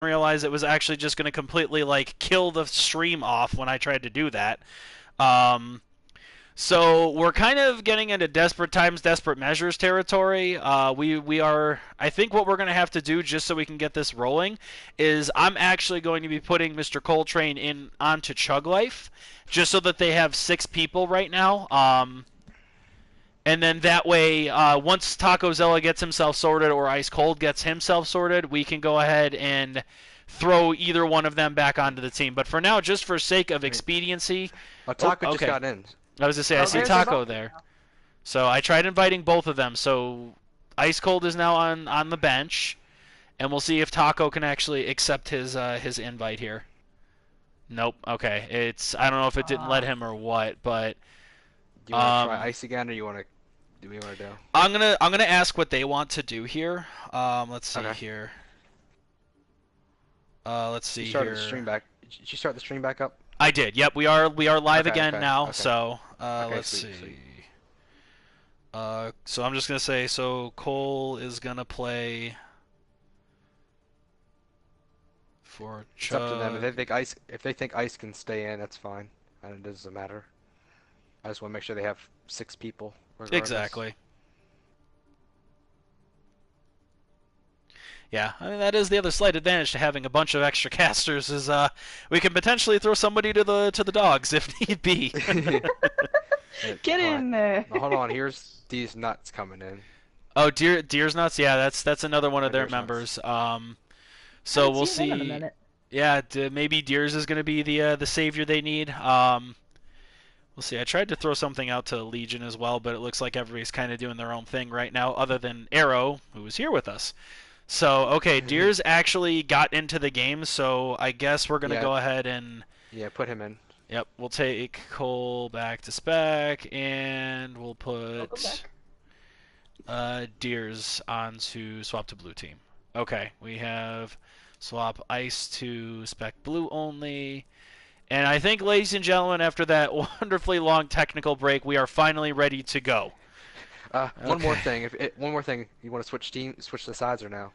realize it was actually just going to completely like kill the stream off when I tried to do that. Um, so we're kind of getting into desperate times, desperate measures territory. We are. I think what we're going to have to do just so we can get this rolling is I'm actually going to be putting Mr. Coltrane in onto Chug Life, just so that they have 6 people right now. And then that way, once Taco Zella gets himself sorted or Ice Cold gets himself sorted, we can go ahead and throw either one of them back onto the team. But for now, just for sake of expediency... Taco just got in. I was going to say, I see Taco there. So I tried inviting both of them. So Ice Cold is now on the bench. And we'll see if Taco can actually accept his invite here. Nope. Okay. I don't know if it didn't let him or what, but... Do you want to try Ice again, or do you want to do? I'm gonna ask what they want to do here. Let's see here. Let's see here. The stream back. Did you start the stream back up? I did. Yep, we are live again now. Okay. So let's sweet. see. So I'm just gonna say Cole is gonna play for Chug. It's up to them. If they think Ice can stay in, that's fine. And it doesn't matter. I just want to make sure they have 6 people. Regardless. Exactly. Yeah, I mean that is the other slight advantage to having a bunch of extra casters is we can potentially throw somebody to the dogs if need be. Get in there. Now, hold on, here's these nuts coming in. Oh, Deer's nuts. Yeah, that's another one of their members. So we'll see. In a minute. Yeah, maybe Deers is going to be the savior they need. We'll see. I tried to throw something out to Legion as well, but it looks like everybody's kind of doing their own thing right now, other than Arrow, who was here with us. So, okay, Deers actually got into the game, so I guess we're going to go ahead and... Yeah, put him in. Yep, we'll take Cole back to spec, and we'll put Deers onto swap to blue team. Okay, we have swap Ice to spec blue only... And I think, ladies and gentlemen, after that wonderfully long technical break, we are finally ready to go. One more thing. One more thing. You want to switch the sides or no?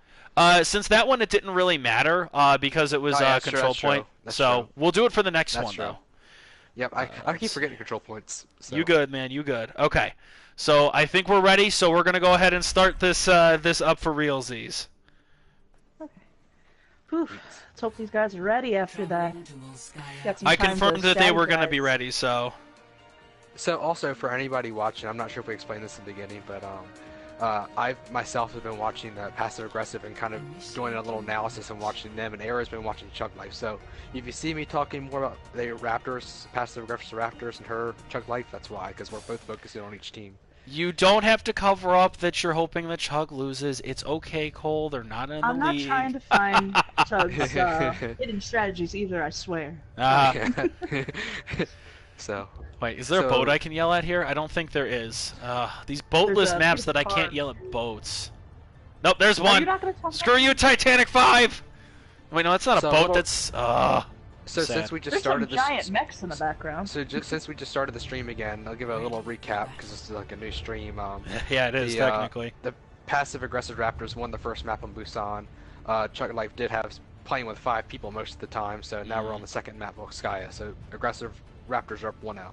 Since that one, it didn't really matter because it was control point. So we'll do it for the next one, though. Yep, I keep forgetting control points. So. You good, man. You good. Okay. So I think we're ready. So we're gonna go ahead and start this up for realsies. Okay. Whew. Let's hope these guys are ready after that. I confirmed that they were going to be ready, so... So also, for anybody watching, I'm not sure if we explained this in the beginning, but I myself have been watching Passive Aggressive and kind of doing a little analysis and watching them, and Ara's been watching Chug Life. So if you see me talking more about the Raptors, Passive Aggressive Raptors, and her Chug Life, that's why, because we're both focusing on each team. You don't have to cover up that you're hoping that Chug loses. It's okay, Cole. They're not in the league. I'm not trying to find Chug's hidden strategies either, I swear. So... Wait, is there a boat I can yell at here? I don't think there is. These boatless maps that I can't yell at boats. Nope, there's one! Screw you, Titanic 5! Wait, no, that's not a boat, that's... So since we just started this, giant mechs in the background. So since we just started the stream again, I'll give a little recap because this is like a new stream. Yeah, it is technically. The Passive Aggressive Raptors won the first map on Busan. Chug Life did have playing with 5 people most of the time, so now we're on the second map, Volskaya. So Aggressive Raptors are up 1-0.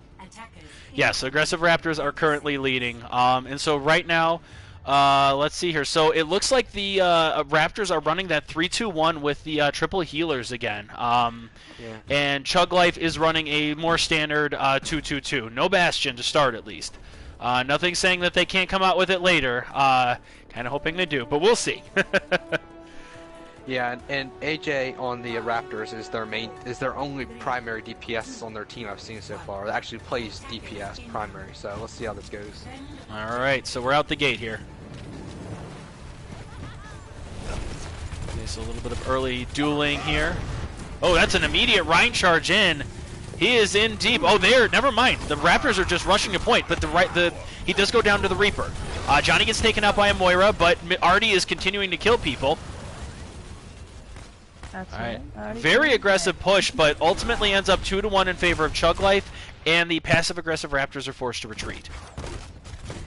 Yeah, so Aggressive Raptors are currently leading. And so right now, let's see here. So it looks like the Raptors are running that 3-2-1 with the triple healers again. And Chug Life is running a more standard 2-2-2. No Bastion to start, at least. Nothing saying that they can't come out with it later. Kind of hoping they do, but we'll see. Yeah, and AJ on the Raptors is their only primary DPS on their team I've seen so far. It actually plays DPS primary, so let's see how this goes. All right, so we're out the gate here. Okay, so a little bit of early dueling here. Oh, that's an immediate Rhine charge in. He is in deep. Oh, there. Never mind. The Raptors are just rushing a point, but he does go down to the Reaper. Johnny gets taken out by a Moira, but Artie is continuing to kill people. That's all right. Very aggressive push, but ultimately ends up 2-1 in favor of Chug Life, and the passive aggressive Raptors are forced to retreat.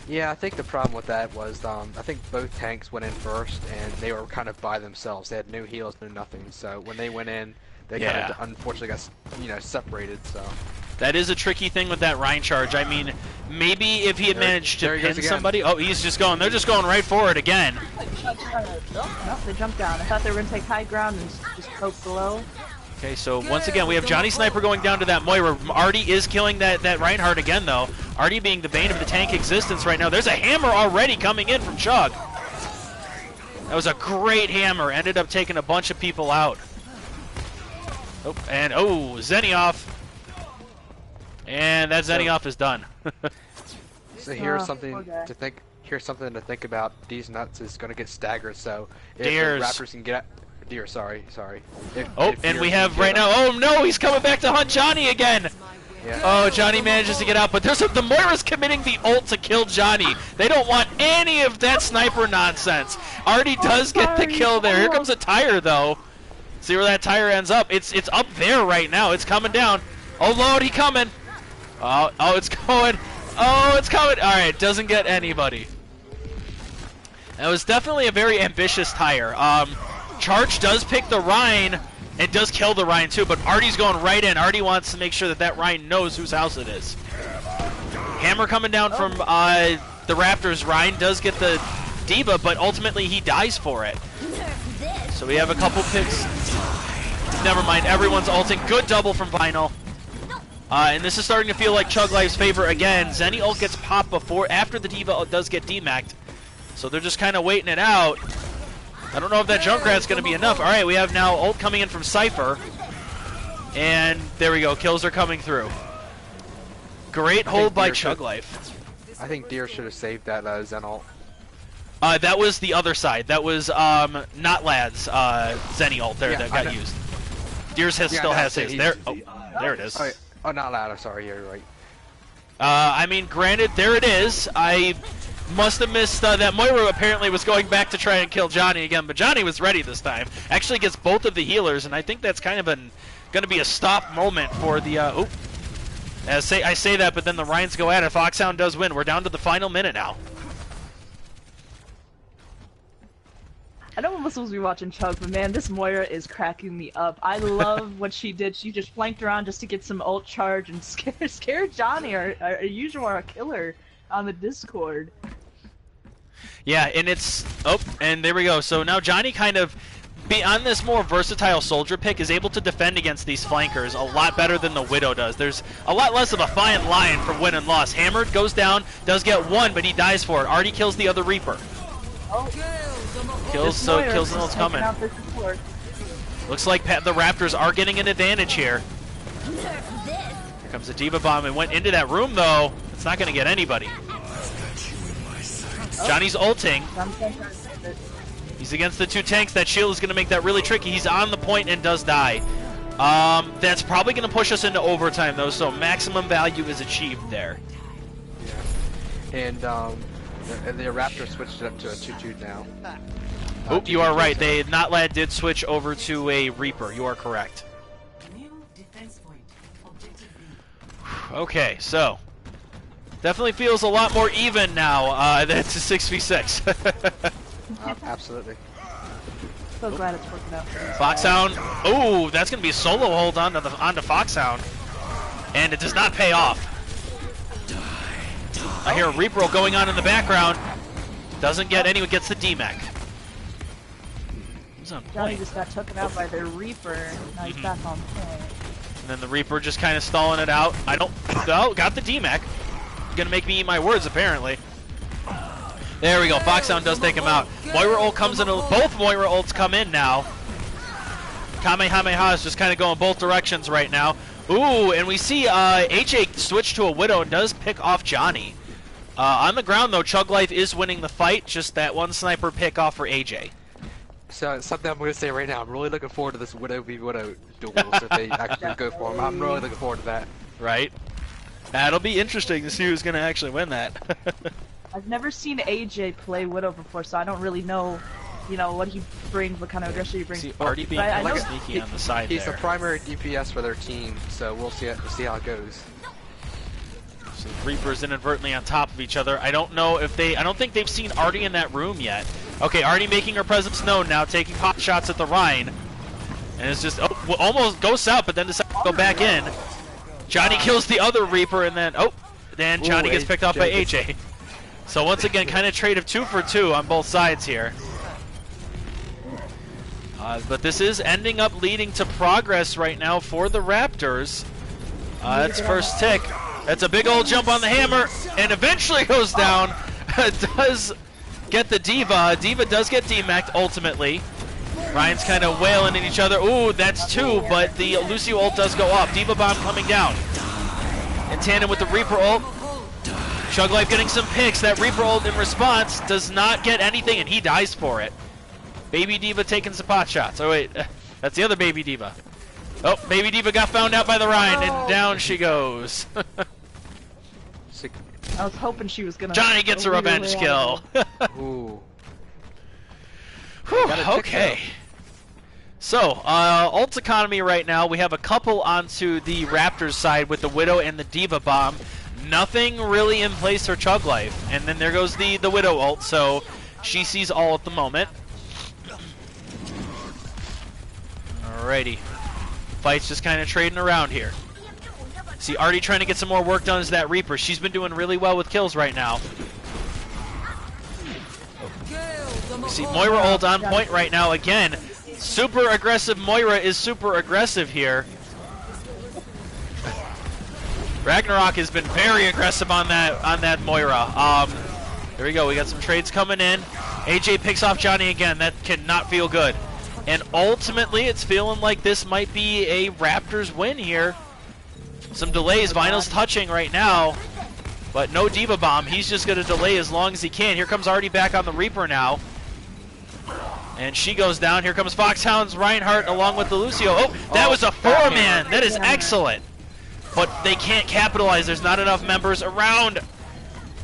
Yeah, I think the problem with that was I think both tanks went in first, and they were kind of by themselves. They had no heals, no nothing. So when they went in, they kind Yeah. of unfortunately got separated. So That is a tricky thing with that Rhine charge. I mean, maybe if he had managed to there he goes pin again. somebody. Oh, he's just going. They're just going right for it again. No, they jumped down. I thought they were gonna take high ground and just poke below. Okay, so once again, we have Johnny Sniper going down to that Moira. Artie is killing that Reinhardt again, though. Artie being the bane of the tank existence right now. There's a hammer already coming in from Chug. That was a great hammer. Ended up taking a bunch of people out. Oh, and Zenioff. And that Zenioff is done. So here's poor something guy. to think. Here's something to think about. These nuts is going to get staggered. So if Deers. the Raptors can get Deer, sorry. And Deer we can have get right them- now. Oh no, he's coming back to hunt Johnny again. Yeah. Oh, Johnny manages to get out, but the Moira's committing the ult to kill Johnny. They don't want any of that sniper nonsense. Artie does get the kill there. Here comes a tire though. See where that tire ends up. It's up there right now. It's coming down. Oh Lord, he coming. Oh, it's going. Oh, it's coming. All right, doesn't get anybody. That was definitely a very ambitious tire. Charge does pick the Rhine. It does kill the Rhine too, but Artie's going right in. Artie wants to make sure that Rhine knows whose house it is. Hammer coming down from the Raptors. Rhine does get the Diva, but ultimately he dies for it. So we have a couple picks. Never mind, everyone's ulting. Good double from Vinyl. And this is starting to feel like Chug Life's favor again. Zenny ult gets popped after the Diva does get demacked. So they're just kind of waiting it out. I don't know if that Junkrat's going to be enough. All right, we have now ult coming in from Cypher. And there we go. Kills are coming through. Great hold by Chug Life. I think Deer should have saved that Zen ult. That was the other side. That was not Lad's Zenny ult there that got used. Deers still has his. There it is. Oh, not loud. I'm sorry. You're right. I mean, granted, there it is. I must have missed that Moira apparently was going back to try and kill Johnny again, but Johnny was ready this time. Actually gets both of the healers, and I think that's kind of going to be a stop moment for the... I say that, but then the Rhines go at it. Foxhound does win. We're down to the final minute now. I know we're supposed to be watching Chug, but man, this Moira is cracking me up. I love what she did. She just flanked around just to get some ult charge and scare Johnny, our usual our killer, on the Discord. Yeah, and it's... Oh, and there we go. So now Johnny kind of, on this more versatile soldier pick, is able to defend against these flankers a lot better than the Widow does. There's a lot less of a fine line for win and loss. Hammered goes down, does get one, but he dies for it. Artie kills the other Reaper. Oh. Kills the ult's coming. Looks like the Raptors are getting an advantage here. Here comes a Diva Bomb and went into that room though. It's not going to get anybody. Johnny's ulting. He's against the two tanks. That shield is going to make that really tricky. He's on the point and does die. That's probably going to push us into overtime though, so maximum value is achieved there. Yeah. And the Raptors switched it up to a 2-2 now. Oh, you are right. Notlad did switch over to a Reaper. You are correct. Okay, so definitely feels a lot more even now. That's a 6v6. Absolutely. So glad it's working out. Foxhound. Oh, that's going to be a solo hold onto Foxhound. And it does not pay off. I hear a Reaper roll going on in the background. Doesn't get anyone, gets the DMAC. He's on Johnny point. just got taken out by the Reaper. Now he's back on point. And then the Reaper just kind of stalling it out. Got the DMAC. Gonna make me eat my words, apparently. There we go. Foxhound does take him out. Moira ult comes in. Both Moira ults come in now. Kamehameha is just kind of going both directions right now. Ooh, and we see AJ switch to a Widow and does pick off Johnny. On the ground, though, Chug Life is winning the fight. Just that one sniper pick off for AJ. So something I'm going to say right now. I'm really looking forward to this Widow v Widow duels if they actually go for them. I'm really looking forward to that. Right. That'll be interesting to see who's going to actually win that. I've never seen AJ play Widow before, so I don't really know, what he brings, what kind of aggression he brings. See, Artie being I kind of know- sneaky on the side He's there. the primary DPS for their team, so we'll see how it goes. So Reapers inadvertently on top of each other. I don't know if I don't think they've seen Artie in that room yet. Okay, Artie making her presence known now, taking pot shots at the Rhine. And it's just, almost ghosts out, but then decides to go back in. Johnny kills the other Reaper, and then Johnny gets picked off by AJ. So once again, kind of trade of 2 for 2 on both sides here. But this is ending up leading to progress right now for the Raptors. That's first tick. That's a big old jump on the hammer, and eventually goes down. Does get the Diva. Diva does get demeched ultimately. Ryan's kind of wailing at each other. Ooh, that's 2, but the Lucio ult does go up. Diva bomb coming down. In tandem with the Reaper ult. Chug Life getting some picks. That Reaper ult in response does not get anything, and he dies for it. Baby Diva taking some pot shots. Oh, wait. That's the other Baby Diva. Oh, Baby Diva got found out by the Rhine, and down she goes. I was hoping she was gonna. Johnny gets a revenge kill. Ooh. Whew, okay. So, ult economy right now, we have a couple onto the Raptors side with the Widow and the Diva Bomb. Nothing really in place for Chug Life. And then there goes the Widow ult, so she sees all at the moment. Alrighty. Fight's just kind of trading around here. See, Artie trying to get some more work done as that Reaper. She's been doing really well with kills right now. We see Moira ult on point right now again. Super aggressive Moira is super aggressive here. Ragnarok has been very aggressive on that Moira. There we go. We got some trades coming in. AJ picks off Johnny again. That cannot feel good. And ultimately, it's feeling like this might be a Raptors win here. Some delays. Vinyl's touching right now, but no Diva Bomb. He's just going to delay as long as he can. Here comes Artie back on the Reaper now. And she goes down. Here comes Foxhound's Reinhardt along with the Lucio. Oh, that was a 4-man. That is excellent. But they can't capitalize. There's not enough members around.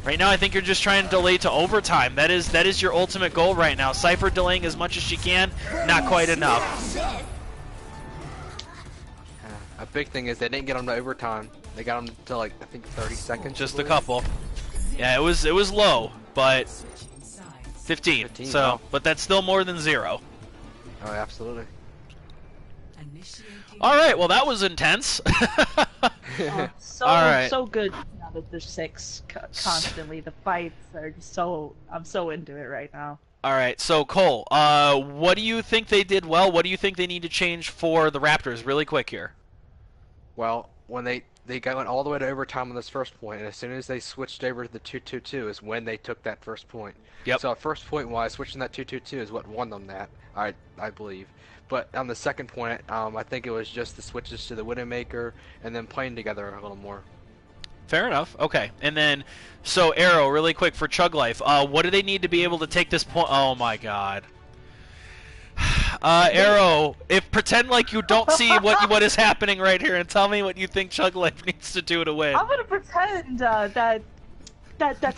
Right now, I think you're just trying to delay to overtime. That is your ultimate goal right now. Cypher delaying as much as she can. Not quite enough. A big thing is they didn't get them to overtime. They got them to, like, I think 30 seconds. Just a couple. Yeah, it was low, but 15. So, wow. but that's still more than 0. Oh, absolutely. All right, well that was intense. So good now that there's 6 constantly. The fights are just I'm so into it right now. All right, so Cole, what do you think they did well? What do you think they need to change for the Raptors? Really quick here. Well, when they went all the way to overtime on this first point, and as soon as they switched over to the 2-2-2 is when they took that first point. Yep. So at first point wise, switching that 2-2-2 is what won them that, I believe. But on the second point, I think it was just the switches to the Widowmaker and then playing together a little more. Fair enough. Okay, and then so Arrow, really quick for Chug Life. What do they need to be able to take this point? Oh my God. Arrow, pretend like you don't see what is happening right here, and tell me what you think Chug Life needs to do to win. I'm gonna pretend that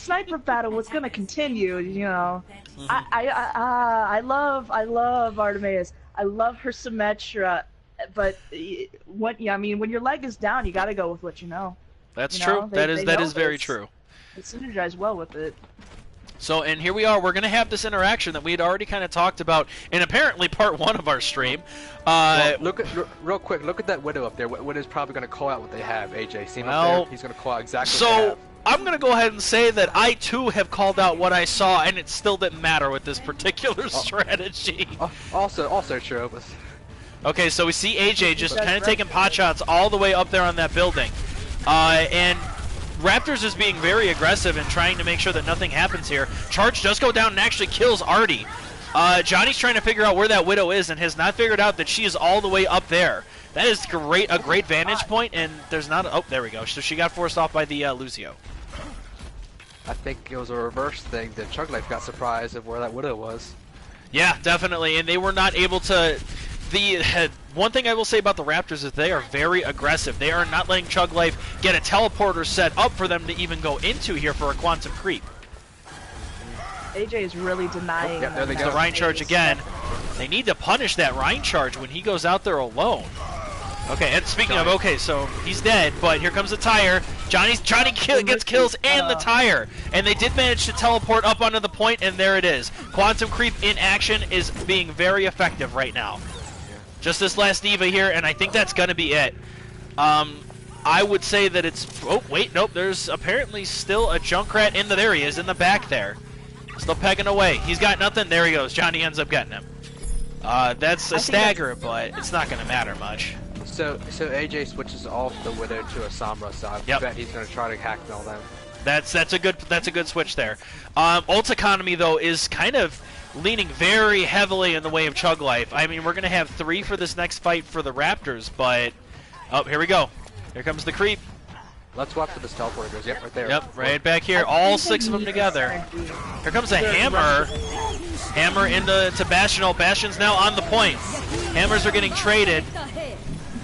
sniper battle was gonna continue. You know, Mm-hmm. I love Artemis. I love her Symmetra, but when your leg is down, you gotta go with what you know. That's you true. know? That is very this. true. They synergize well with it. So, and here we are. We're going to have this interaction that we had already kind of talked about in apparently part 1 of our stream. Well, real quick, look at that Widow up there. Widow's probably going to call out what they have, AJ. See him up there? He's going to call out exactly what they have. I'm going to go ahead and say that I, too, have called out what I saw, and it still didn't matter with this particular strategy. Also true. Okay, so we see AJ just kind of taking pot shots all the way up there on that building. And Raptors is being very aggressive and trying to make sure that nothing happens here. Charge does go down and actually kills Artie. Johnny's trying to figure out where that Widow is and has not figured out that she is all the way up there. That is a great vantage point, and there's not oh, there we go. So she got forced off by the Lucio. I think it was a reverse thing that Chug Life got surprised of where that Widow was. Yeah, definitely, and they were not able to... one thing I will say about the Raptors is they are very aggressive. They are not letting Chug Life get a teleporter set up for them to even go into here for a quantum creep. AJ is really denying. There they go. The Rhine charge again. They need to punish that Rhine charge when he goes out there alone. Okay, and speaking of, okay, so he's dead, but here comes the tire. Johnny gets kills and the tire, and they did manage to teleport up onto the point, and there it is. Quantum Creep in action is being very effective right now. Just this last diva here, and I think that's gonna be it. I would say that it's. Oh wait, nope. There's apparently still a Junkrat in the. There he is in the back there, still pegging away. He's got nothing. There he goes. Johnny ends up getting him. That's a stagger, but it's not gonna matter much. So AJ switches off the Widow to a Sombra, so I bet he's gonna try to hackmill them. That's a good switch there. Ult economy though is kind of leaning very heavily in the way of Chug life. I mean, we're gonna have 3 for this next fight for the Raptors, but oh, here we go. Here comes the creep. Let's watch where this teleporter goes. Yep, right there. Yep, right back here. All 6 of them together. Here comes a hammer. Hammer into Bastion. Oh, Bastion's now on the point. Hammers are getting traded.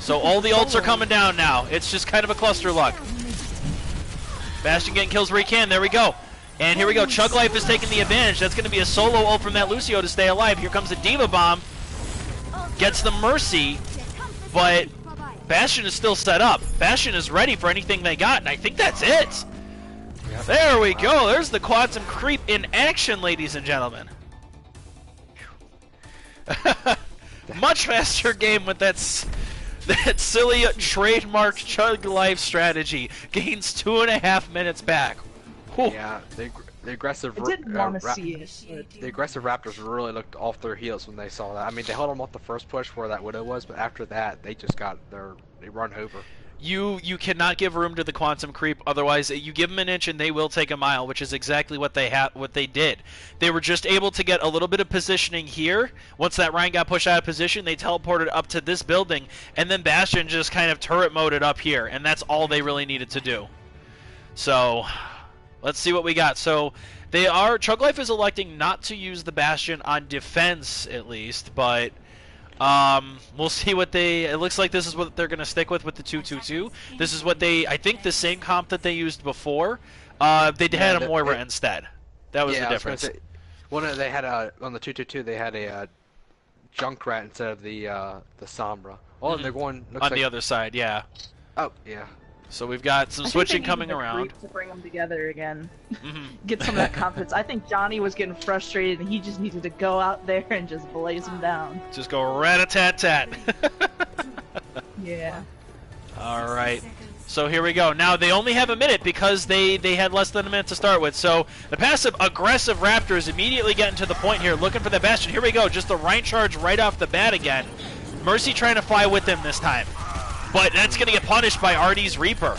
So all the ults are coming down now. It's just kind of a cluster luck. Bastion getting kills where he can. There we go. And here we go. Chug life is taking the advantage. That's going to be a solo ult from that Lucio to stay alive. Here comes the Diva Bomb. Gets the Mercy, but Bastion is still set up. Bastion is ready for anything they got, and I think that's it. Yep. There we go. There's the Quantum Creep in action, ladies and gentlemen. Much faster game with that silly trademarked Chug life strategy. Gains 2.5 minutes back. Whew. Yeah, the aggressive. I didn't want to see it. The aggressive Raptors really looked off their heels when they saw that. I mean, they held them off the first push where that Widow was, but after that, they just got they run over. You cannot give room to the Quantum Creep, otherwise you give them an inch and they will take a mile, which is exactly what they did. They were just able to get a little bit of positioning here. Once that Ryan got pushed out of position, they teleported up to this building, and then Bastion just kind of turret moded up here, and that's all they really needed to do. So let's see what we got. So Chug Life is electing not to use the Bastion on defense, at least, but we'll see what it looks like this is what they're going to stick with the 2-2-2. This is what I think the same comp that they used before. They had a Moira instead. That was the difference. They had on the 2-2-2 they had a Junkrat instead of the Sombra. Oh, and they're going on the other side, yeah. Oh, yeah. So we've got some switching coming around. To bring them together again, get some of that confidence. I think Johnny was getting frustrated, and he just needed to go out there and just blaze them down. Just go rat-a-tat-tat. Yeah. All right. So here we go. Now they only have a minute because they had less than a minute to start with. So the passive aggressive Raptors immediately getting to the point here, looking for the Bastion. Here we go. Just the Rhine charge right off the bat again. Mercy trying to fly with them this time. But that's going to get punished by Artie's Reaper.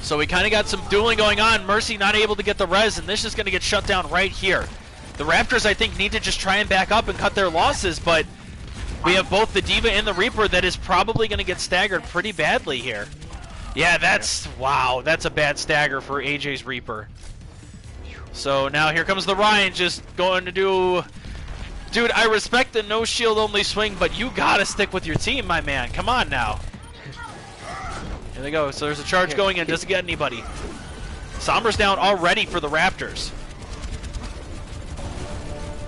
So we kind of got some dueling going on. Mercy not able to get the res, and this is going to get shut down right here. The Raptors, I think, need to just try and back up and cut their losses, but we have both the Diva and the Reaper that is probably going to get staggered pretty badly here. Yeah, wow, that's a bad stagger for AJ's Reaper. So now here comes the Ryan just going to do... Dude, I respect the no shield only swing, but you gotta stick with your team, my man. Come on now. Here they go. So there's a charge going in. Doesn't get anybody. Sombra's down already for the Raptors.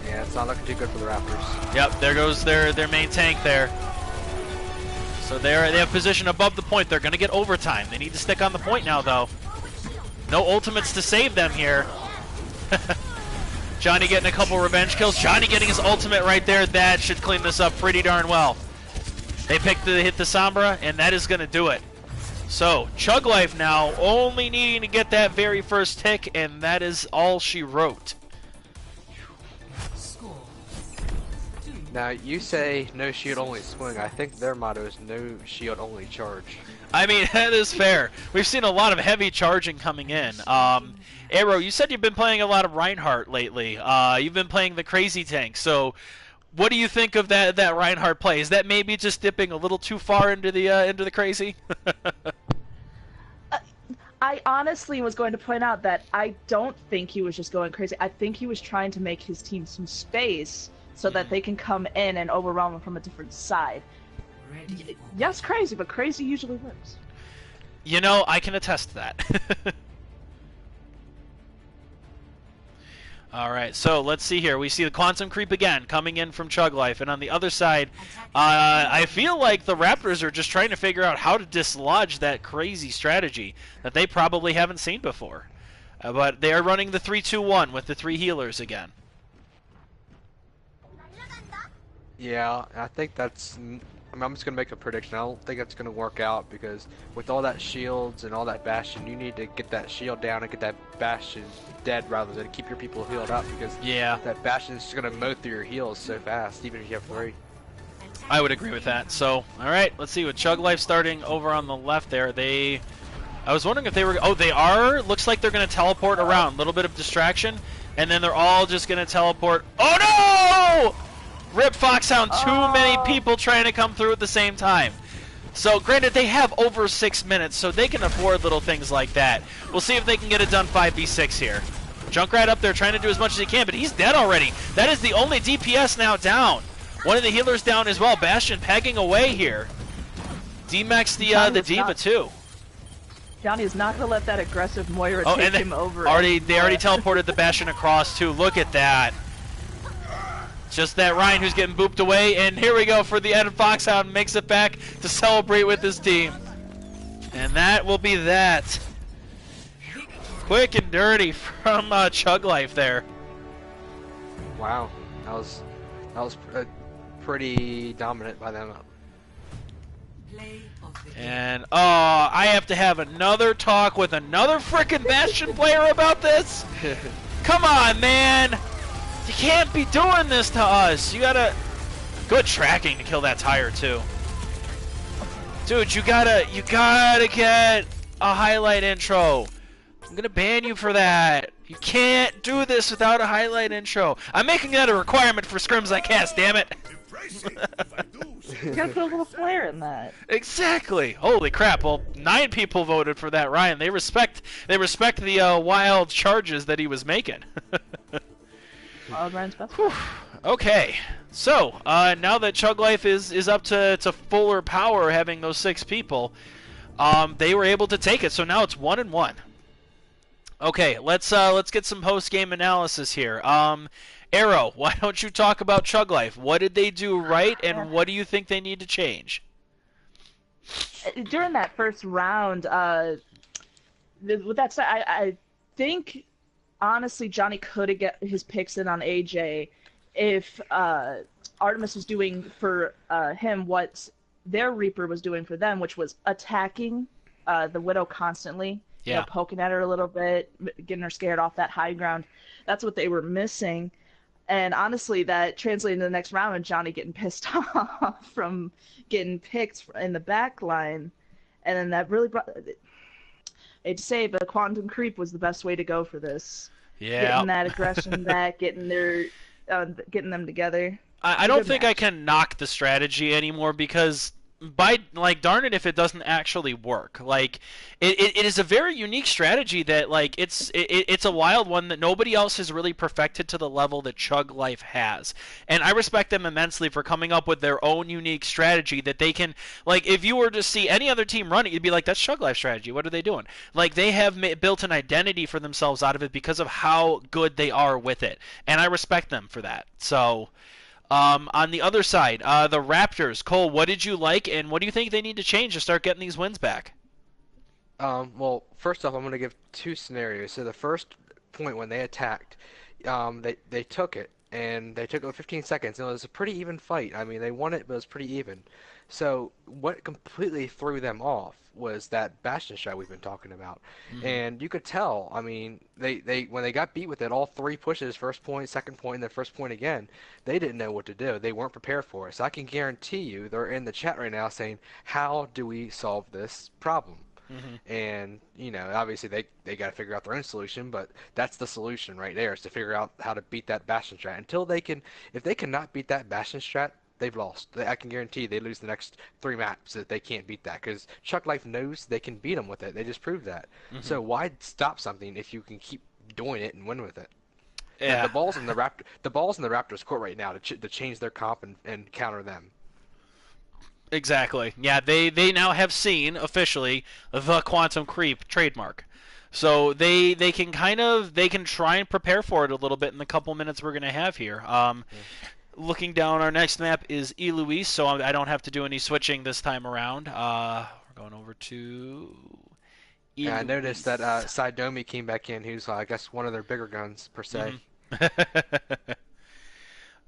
Yeah, it's not looking too good for the Raptors. Yep, there goes their main tank there. So they have position above the point. They're gonna get overtime. They need to stick on the point now, though. No ultimates to save them here. Johnny getting a couple revenge kills. Johnny getting his ultimate right there. That should clean this up pretty darn well. They hit the Sombra, and that is going to do it. So, Chug Life now only needing to get that very first tick, and that is all she wrote. Now, you say no shield only swing. I think their motto is no shield only charge. I mean, that is fair. We've seen a lot of heavy charging coming in. Arrow, you said you've been playing a lot of Reinhardt lately. You've been playing the crazy tank. So, what do you think of that Reinhardt play? Is that maybe just dipping a little too far into the crazy? I honestly was going to point out that I don't think he was just going crazy. I think he was trying to make his team some space so that they can come in and overwhelm him from a different side. Yes, crazy, but crazy usually works. You know, I can attest to that. All right, so let's see here. We see the Quantum Creep again coming in from Chug Life, and on the other side, I feel like the Raptors are just trying to figure out how to dislodge that crazy strategy that they probably haven't seen before. But they are running the 3-2-1 with the 3 healers again. Yeah, I think I'm just gonna make a prediction. I don't think it's gonna work out because with all that shields and all that bastion, you need to get that shield down and get that bastion dead rather than keep your people healed up because that bastion is just gonna mow through your heals so fast, even if you have 3. I would agree with that. So, all right, let's see. With Chug Life starting over on the left there, I was wondering if they were. Oh, they are. Looks like they're gonna teleport around. A little bit of distraction, and then they're all just gonna teleport. Oh no! Rip Foxhound, too many people trying to come through at the same time. So, granted, they have over 6 minutes, so they can afford little things like that. We'll see if they can get it done 5v6 here. Junkrat up there trying to do as much as he can, but he's dead already. That is the only DPS now down. One of the healers down as well. Bastion pegging away here. D-Max the D.Va too. Johnny is not going to let that aggressive Moira take him over. They already teleported the Bastion across too. Look at that. Just that Ryan who's getting booped away, and here we go for the end. Foxhound makes it back to celebrate with his team. And that will be that. Quick and dirty from Chug Life there. Wow, that was pretty dominant by them. And I have to have another talk with another frickin' Bastion player about this. Come on, man. You can't be doing this to us. You gotta... Good tracking to kill that tire, too. Dude, you gotta get a highlight intro. I'm gonna ban you for that. You can't do this without a highlight intro. I'm making that a requirement for scrims I cast, damn it. You gotta put a little flair in that. Exactly. Holy crap. Well, 9 people voted for that, Ryan. They respect the wild charges that he was making. Okay, so now that Chug Life is up to fuller power, having those 6 people, they were able to take it. So now it's 1-1. Okay, let's get some post game analysis here. Arrow, why don't you talk about Chug Life? What did they do right, and what do you think they need to change? During that first round, with that said, I think. Honestly, Johnny could have get his picks in on AJ if Artemis was doing for him what their Reaper was doing for them, which was attacking the Widow constantly, poking at her a little bit, getting her scared off that high ground. That's what they were missing. And honestly, that translated into the next round and Johnny getting pissed off from getting picked in the back line. And then that really brought... I'd say the Quantum Creep was the best way to go for this. Yeah. Getting that aggression back, getting them together. I don't think I can knock the strategy anymore because darn it if it doesn't actually work. Like it is a very unique strategy that it's a wild one that nobody else has really perfected to the level that Chug Life has. And I respect them immensely for coming up with their own unique strategy that they can, if you were to see any other team running, you'd be like, that's Chug Life strategy. What are they doing? They have built an identity for themselves out of it because of how good they are with it. And I respect them for that. So on the other side, the Raptors. Cole, what did you like, and what do you think they need to change to start getting these wins back? Well, first off, I'm going to give 2 scenarios. So the first point when they attacked, they took it, and they took it with 15 seconds, and it was a pretty even fight. I mean, they won it, but it was pretty even. So what completely threw them off was that Bastion shot we've been talking about. Mm-hmm. And you could tell, I mean, they when they got beat with it, all 3 pushes, first point, second point, and then first point again, they didn't know what to do. They weren't prepared for it. So I can guarantee you they're in the chat right now saying, how do we solve this problem? Mm-hmm. And, obviously they got to figure out their own solution, but that's the solution right there, is to figure out how to beat that Bastion strat. If they cannot beat that Bastion strat, they've lost. I can guarantee they lose the next 3 maps if they can't beat that, because Chug Life knows they can beat them with it. They just proved that. Mm-hmm. So why stop something if you can keep doing it and win with it? Yeah. And the ball's in the Raptors court right now to change their comp and counter them. Exactly. Yeah, they now have seen officially the Quantum Creep trademark. So they can try and prepare for it a little bit in the couple minutes we're going to have here. Yeah. Looking down, our next map is Eloise, so I don't have to do any switching this time around. We're going over to Yeah, I Eloise. noticed that Sidomi came back in, who's I guess one of their bigger guns per se.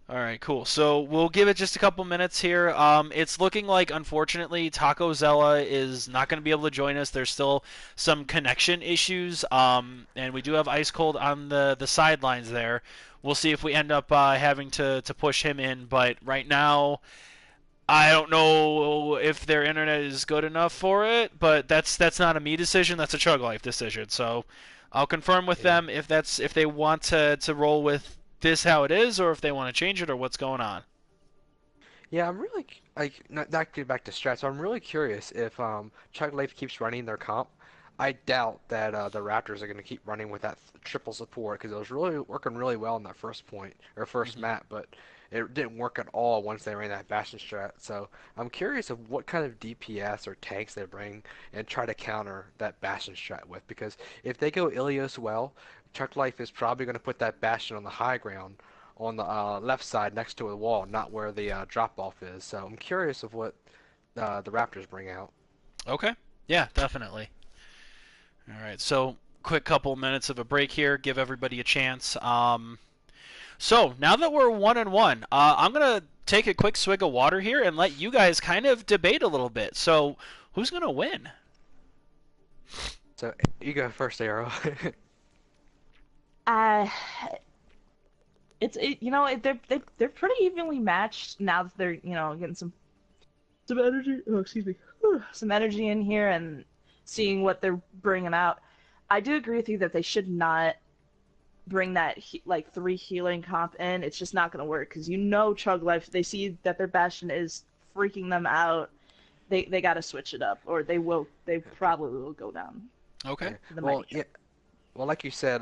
All right, cool. So we'll give it just a couple minutes here. It's looking like, unfortunately, Taco Zella is not going to be able to join us. There's still some connection issues, and we do have Ice Cold on the sidelines there. We'll see if we end up having to push him in, but right now, I don't know if their internet is good enough for it, but that's not a me decision. That's a Chug Life decision. So I'll confirm with them if they want to roll with this how it is, or if they want to change it, or what's going on. Yeah, I'm really not to get back to strats. I'm really curious if Chug Life keeps running their comp. I doubt that the Raptors are going to keep running with that triple support because it was really working really well in that first point or first map, but it didn't work at all once they ran that Bastion strat. So I'm curious of what kind of DPS or tanks they bring and try to counter that Bastion strat with, because if they go Ilios well, Chuck Life is probably going to put that Bastion on the high ground on the left side next to a wall, not where the drop off is. So I'm curious of what the Raptors bring out. Okay. Yeah, definitely. All right. So quick couple minutes of a break here. Give everybody a chance. So now that we're 1-1, I'm gonna take a quick swig of water here and let you guys kind of debate a little bit. So who's gonna win? So you go first, Arrow. Uh, they're pretty evenly matched now that they're getting some energy. Oh, excuse me, some energy in here and seeing what they're bringing out. I do agree with you that they should not bring that like 3 healing comp in. It's just not going to work because Chug Life, they see that their Bastion is freaking them out. They got to switch it up, or they probably will go down. Okay. Well, yeah. Well, like you said,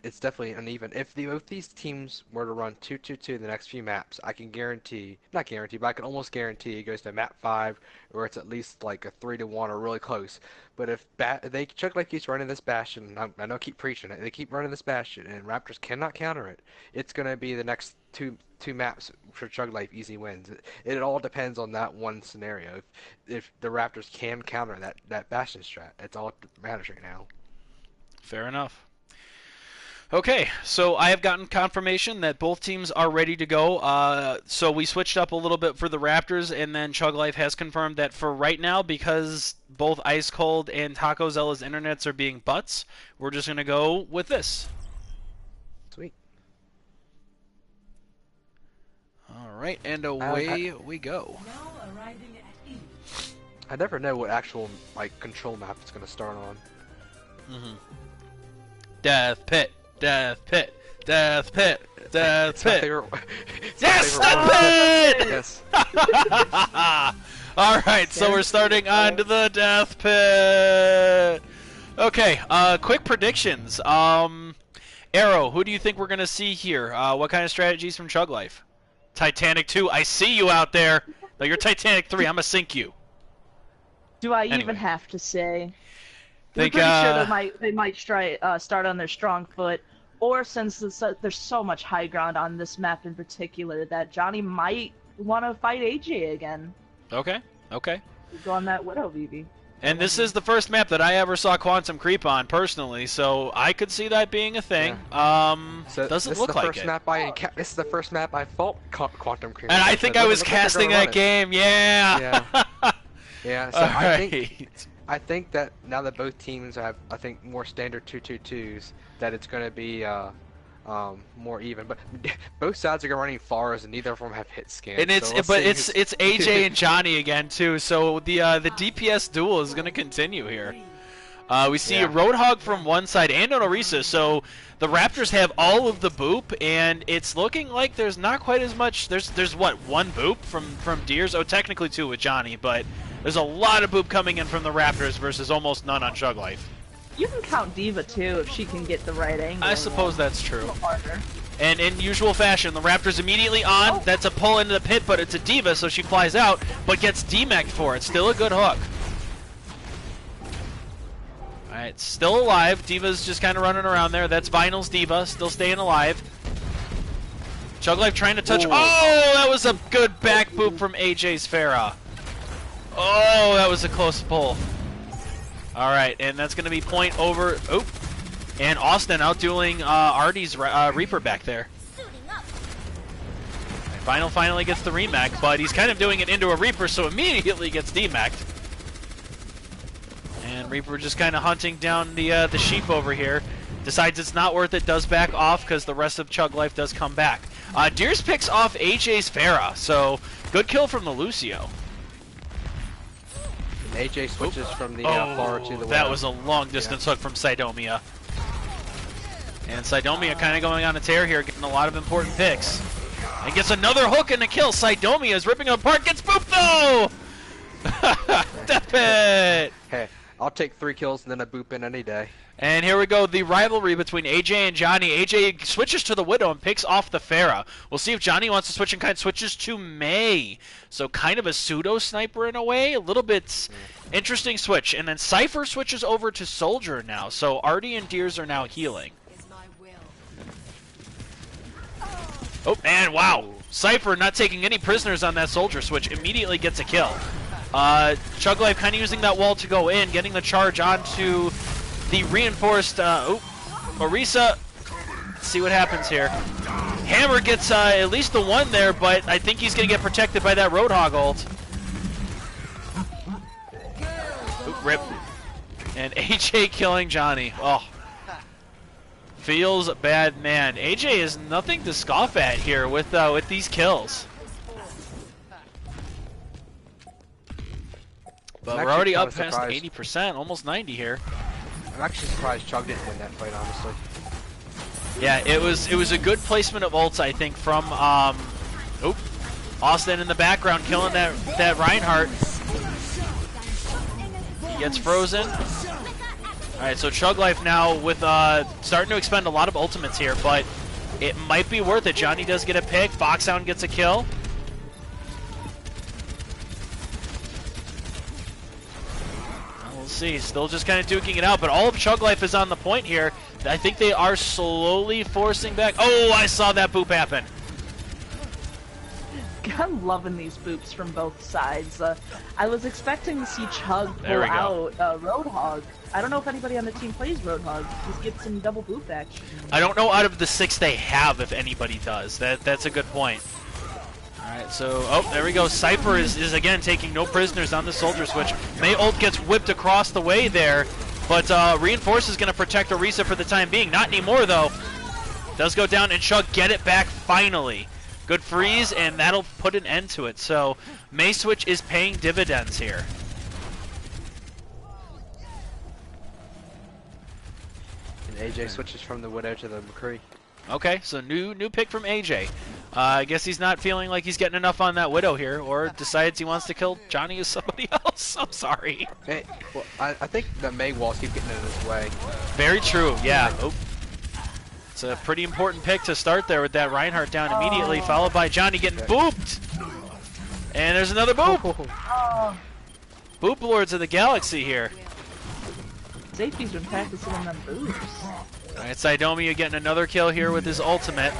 it's definitely uneven. If these teams were to run 2-2-2 the next few maps, I can guarantee, not guarantee, but I can almost guarantee it goes to map 5, or it's at least like a 3-1 or really close. But if they Chuck like keeps running this Bastion, I know I keep preaching it, they keep running this Bastion, and Raptors cannot counter it. It's gonna be the next two maps for Chug Life easy wins. It all depends on that one scenario. If the Raptors can counter that Bastion strat, it's all that matters right now. Fair enough. Okay, so I have gotten confirmation that both teams are ready to go. So we switched up a little bit for the Raptors, and then Chug Life has confirmed that for right now, because both Ice Cold and Taco Zella's internets are being butts, we're just going to go with this. Sweet. All right, and away we go. I never know what actual control map it's going to start on. Death pit, death pit, death pit, death pit. Yes, death pit! Yes. All right, so we're starting on to the death pit. Okay, quick predictions. Arrow, who do you think we're gonna see here? What kind of strategies from Chug Life? Titanic 2, I see you out there. No, you're Titanic 3. I'm gonna sink you. Do I Anyway. even have to say? Think, I'm pretty sure they might start on their strong foot, or since there's so much high ground on this map in particular, that Johnny might want to fight AJ again. Okay. Go on that Widow VV. And this is the first map that I ever saw Quantum Creep on personally, so I could see that being a thing. So Doesn't look like it. This is the first map I fought Quantum Creep. And I think I was casting that game. Yeah. Yeah. So I think that now that both teams have, more standard 2-2-2s, that it's going to be more even. But both sides are running FARs, and neither of them have hit scans. And it's AJ and Johnny again too. So the DPS duel is going to continue here. We see a Roadhog from one side and an Orisa. So the Raptors have all of the boop, and it's looking like there's not quite as much. There's what, 1 boop from Deers? Oh, technically 2 with Johnny, but there's a lot of boop coming in from the Raptors versus almost none on Chug Life. You can count Diva too if she can get the right angle. I suppose that's true. Harder. And in usual fashion, the Raptors immediately on. Oh. That's a pull into the pit, but it's a Diva, so she flies out, but gets demeched for it. Still a good hook. Alright, still alive. Diva's just kind of running around there. That's Vinyl's Diva, still staying alive. Chug Life trying to touch. Ooh. Oh, that was a good back boop from AJ's Farah. Oh, that was a close pull. Alright, and that's going to be point over. Oop. And Austin outdueling Artie's Reaper back there. Vinyl finally gets the remech, but he's kind of doing it into a Reaper, so immediately gets demech'd. And Reaper just kind of hunting down the sheep over here. Decides it's not worth it, does back off because the rest of Chug Life does come back. Deers picks off AJ's Farah, so good kill from the Lucio. And AJ switches from the far to the that widow. was a long distance hook from Sidomia. And Sidomia kind of going on a tear here, getting a lot of important picks. And gets another hook and a kill. Sidomia is ripping him apart, gets booped though! Death Pit! Hey, I'll take 3 kills and then a boop in any day. And here we go, the rivalry between AJ and Johnny. AJ switches to the Widow and picks off the Farah. We'll see if Johnny wants to switch and kind of switches to Mei. So kind of a pseudo-sniper in a way. A little bit interesting switch. And then Cypher switches over to Soldier now. So Artie and Deers are now healing. Oh, and wow. Cypher not taking any prisoners on that Soldier switch. Immediately gets a kill. Chug Life kind of using that wall to go in. Getting the charge onto the reinforced, Orisa. Let's see what happens here. Hammer gets at least the one there, but I think he's going to get protected by that Roadhog ult. Oop, rip. And AJ killing Johnny. Oh. Feels bad, man. AJ is nothing to scoff at here with these kills. But we're already up past 80%, almost 90 here. I'm actually surprised Chug didn't win that fight, honestly. Yeah, it was a good placement of ults, I think, from Austin in the background killing that Reinhardt. He gets frozen. Alright, so Chug Life now with starting to expend a lot of ultimates here, but it might be worth it. Johnny does get a pick, Foxhound gets a kill. We'll see, still just kind of duking it out, but all of Chug Life is on the point here. I think they are slowly forcing back. Oh, I saw that boop happen. I'm loving these boops from both sides. I was expecting to see Chug pull out Roadhog. I don't know if anybody on the team plays Roadhog. Just get some double boop action. I don't know out of the 6 they have if anybody does. That's a good point. Alright, so, there we go. Cypher is again taking no prisoners on the Soldier switch. Mei ult gets whipped across the way there, but Reinforce is going to protect Orisa for the time being. Not anymore, though. Does go down, and Chug get it back finally. Good freeze, and that'll put an end to it. So, Mei switch is paying dividends here. And AJ switches from the Widow to the McCree. Okay, so new pick from AJ. I guess he's not feeling like he's getting enough on that Widow here, or decides he wants to kill Johnny as somebody else. I'm sorry. Hey, well, I think the Mei walls keep getting in his way. Very true, yeah. Oh. It's a pretty important pick to start there with that Reinhardt down immediately, followed by Johnny getting booped. And there's another boop. Boop Lords of the Galaxy here. Safety's been practicing on them boops. Alright, Sidomia getting another kill here with his ultimate.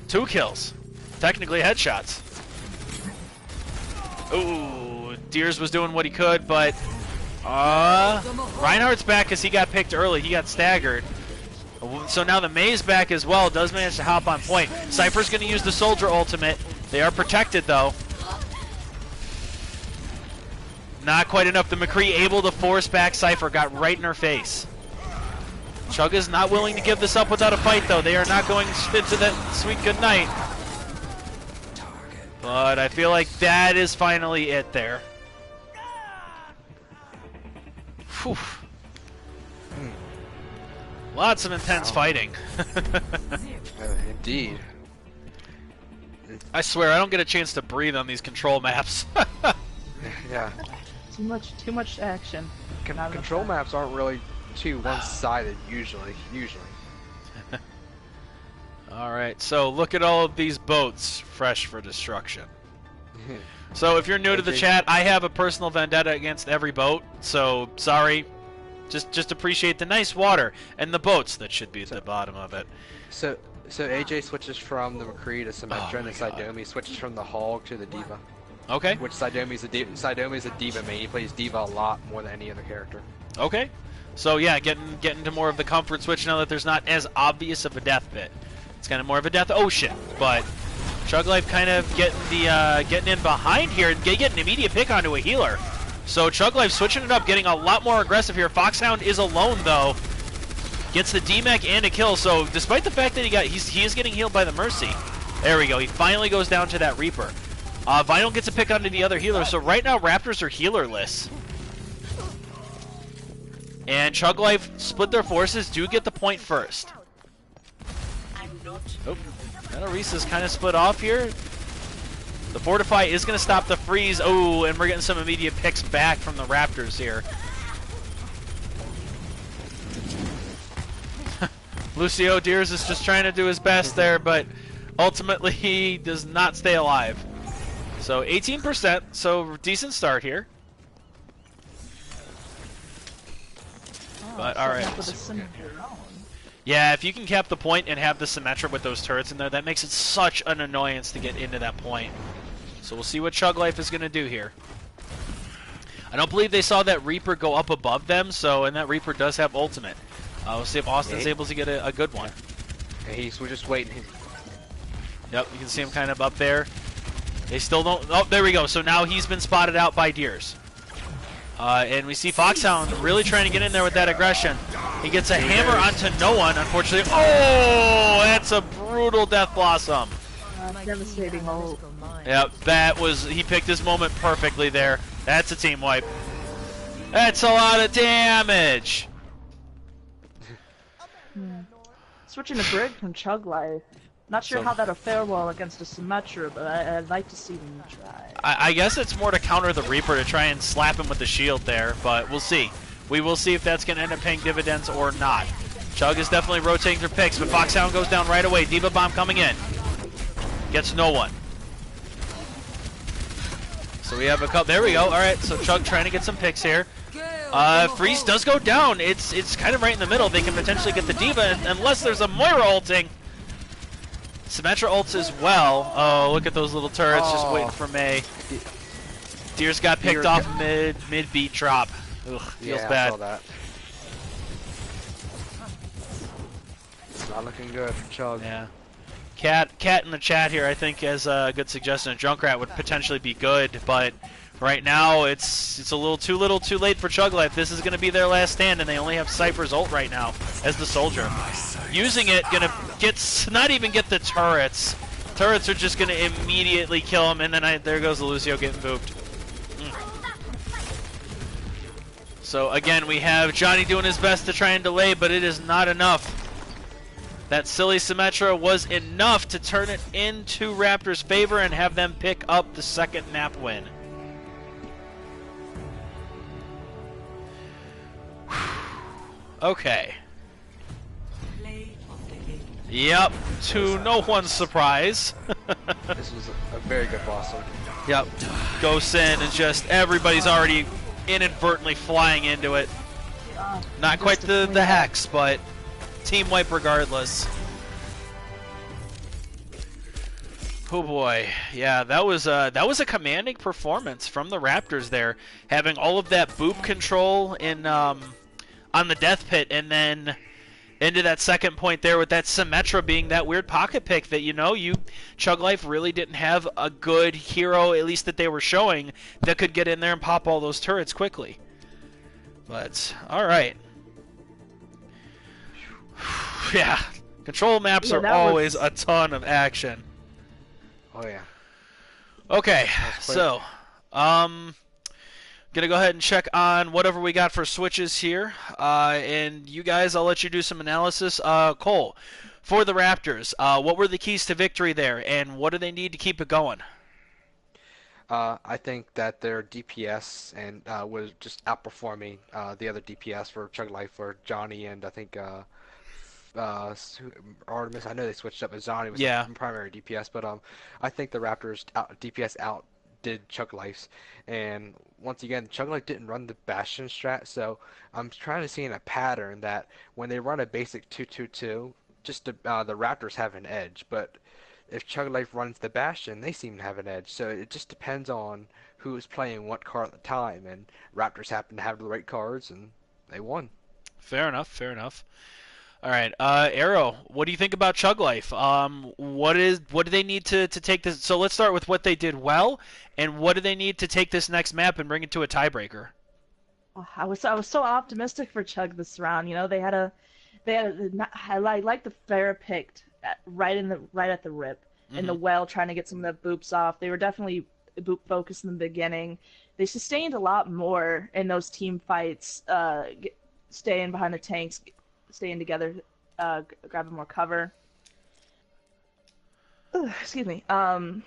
2 kills. Technically headshots. Ooh, Deers was doing what he could, but Reinhardt's back as he got picked early. He got staggered. So now the Mei's back as well. Does manage to hop on point. Cypher's going to use the Soldier ultimate. They are protected, though. Not quite enough. The McCree able to force back Cypher. Got right in her face. Chug is not willing to give this up without a fight, though. They are not going into that sweet good night. But I feel like that is finally it there. Whew. Lots of intense fighting. Indeed. I swear, I don't get a chance to breathe on these control maps. Yeah. Too much action. Control maps aren't really too one-sided usually. Alright, so look at all of these boats fresh for destruction. So if you're new to the chat, I have a personal vendetta against every boat, so sorry. Just appreciate the nice water and the boats that should be at the bottom of it. So AJ switches from the McCree to Symmetra, and then God. Sidomi switches from the Hog to the Diva. Okay. Which Sidomi's a Diva main. He plays Diva a lot more than any other character. Okay. So yeah, getting to more of the comfort switch now that there's not as obvious of a death pit. It's kind of more of a death ocean, but Chug Life kind of getting in behind here and getting an immediate pick onto a healer. So Chug Life switching it up, getting a lot more aggressive here. Foxhound is alone though. Gets the DMAC and a kill, so despite the fact that he is getting healed by the Mercy. There we go, he finally goes down to that Reaper. Vinyl gets a pick onto the other healer, so right now Raptors are healerless. And Chug Life split their forces, do get the point first. Oh, Reese kind of split off here. The Fortify is going to stop the freeze. Oh, and we're getting some immediate picks back from the Raptors here. Lucio Deers is just trying to do his best there, but ultimately he does not stay alive. So 18%, so decent start here. But alright. Yeah, if you can cap the point and have the Symmetra with those turrets in there, that makes it such an annoyance to get into that point. So we'll see what Chug Life is going to do here. I don't believe they saw that Reaper go up above them, and that Reaper does have ultimate. We'll see if Austin's able to get a good one. We're just waiting. Yep, you can see him kind of up there. They still don't... Oh, there we go. So now he's been spotted out by Deers. And we see Foxhound really trying to get in there with that aggression. He gets a hammer onto no one, unfortunately. Oh, that's a brutal Death Blossom. Devastating ult. Yep, he picked his moment perfectly there. That's a team wipe. That's a lot of damage. Switching to Brig from Chug Life. Not sure how that'll fare well against a Symmetra, but I'd like to see them try. I guess it's more to counter the Reaper to try and slap him with the shield there, but we'll see. We will see if that's going to end up paying dividends or not. Chug is definitely rotating their picks, but Foxhound goes down right away. Diva Bomb coming in. Gets no one. So we have a couple. There we go. All right, so Chug trying to get some picks here. Freeze does go down. It's kind of right in the middle. They can potentially get the Diva unless there's a Moira ulting. Symmetra ults as well. Oh, look at those little turrets just waiting for May. Deers got picked off mid beat drop. Ugh, feels bad. I saw that. It's not looking good for Chug. Yeah. Cat in the chat here, I think, has a good suggestion. A Junkrat would potentially be good, but right now it's a little too late for Chug Life. This is going to be their last stand, and they only have Cypher's ult right now as the soldier. Using it, gonna not even get the turrets. Turrets are just gonna immediately kill him, and then there goes the Lucio getting booped. So again, we have Johnny doing his best to try and delay, but it is not enough. That silly Symmetra was enough to turn it into Raptors' favor and have them pick up the second map win. Okay. Yep, to no one's surprise. This was a very good Blossom. Yep, goes in and just everybody's already inadvertently flying into it. Not quite the Hex, but team wipe regardless. Oh boy, yeah, that was a commanding performance from the Raptors there, having all of that boop control in on the death pit, and then into that second point there with that Symmetra being that weird pocket pick that, Chug Life really didn't have a good hero, at least that they were showing, that could get in there and pop all those turrets quickly. But, alright. Yeah, control maps are always a ton of action. Oh yeah. Okay, so, gonna go ahead and check on whatever we got for switches here, and you guys, I'll let you do some analysis. Cole, for the Raptors, what were the keys to victory there, and what do they need to keep it going? I think that their DPS and was just outperforming the other DPS for Chug Life, for Johnny, and I think Artemis. I know they switched up, but Johnny was the primary DPS, but I think the Raptors DPS did Chug Life's. And once again, Chug Life didn't run the Bastion strat, so I'm trying to see in a pattern that when they run a basic 2-2-2, just the Raptors have an edge. But if Chug Life runs the Bastion, they seem to have an edge. So it just depends on who's playing what card at the time. And Raptors happen to have the right cards, and they won. Fair enough. Fair enough. All right, Arrow. What do you think about Chug Life? What do they need to take this? So let's start with what they did well, and what do they need to take this next map and bring it to a tiebreaker? Oh, I was so optimistic for Chug this round. You know, I like the Pharah picked right at the rip in the well, trying to get some of the boops off. They were definitely boop focused in the beginning. They sustained a lot more in those team fights, staying behind the tanks, staying together, grabbing more cover. Ugh, excuse me. That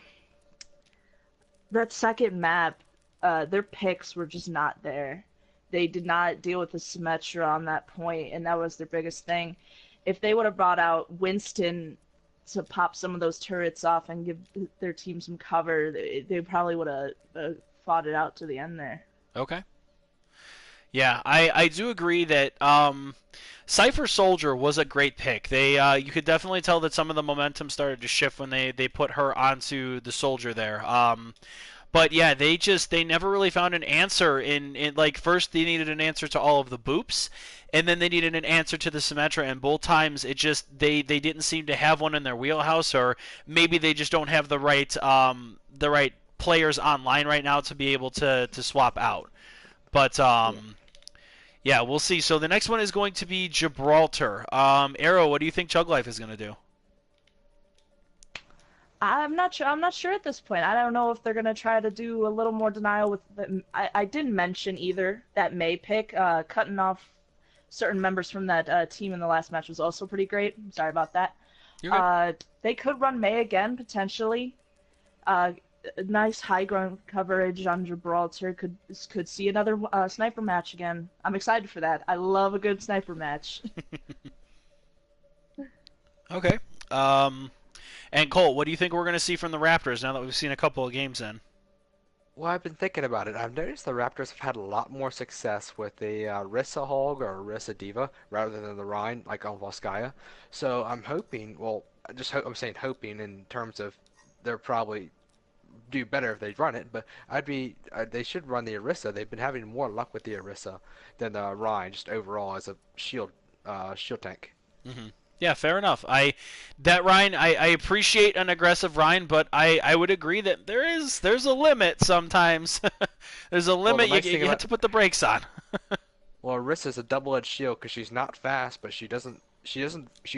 second map, their picks were just not there. They did not deal with the Symmetra on that point, and that was their biggest thing. If they would have brought out Winston to pop some of those turrets off and give their team some cover, they probably would have fought it out to the end there. Okay. Yeah, I do agree that Cypher Soldier was a great pick. You could definitely tell that some of the momentum started to shift when they put her onto the Soldier there. But yeah, they never really found an answer in like first they needed an answer to all of the boops, and then they needed an answer to the Symmetra, and both times it just they didn't seem to have one in their wheelhouse, or maybe they just don't have the right players online right now to be able to swap out. But yeah, we'll see. So the next one is going to be Gibraltar. Arrow, what do you think Chug Life is going to do? I'm not sure. I'm not sure at this point. I don't know if they're gonna try to do a little more denial with. I didn't mention either that May pick. Cutting off certain members from that team in the last match was also pretty great. Sorry about that. They could run May again potentially. Nice high ground coverage on Gibraltar. Could see another sniper match again. I'm excited for that. I love a good sniper match. Okay. And Cole, what do you think we're going to see from the Raptors now that we've seen a couple of games in? Well, I've been thinking about it. I've noticed the Raptors have had a lot more success with the Rissa Hog or Rissa Diva rather than the Rhine, like on Volskaya. So I'm hoping, well, I'm saying hoping in terms of they'll probably do better if they run it, but they should run the Orisa. They've been having more luck with the Orisa than the Rhine, just overall as a shield tank. Mm-hmm. Yeah, fair enough. That Rhine, I appreciate an aggressive Rhine, but I would agree that there's a limit sometimes. There's a limit. Well, you have to put the brakes on. Well, Orisa's a double-edged shield because she's not fast, but you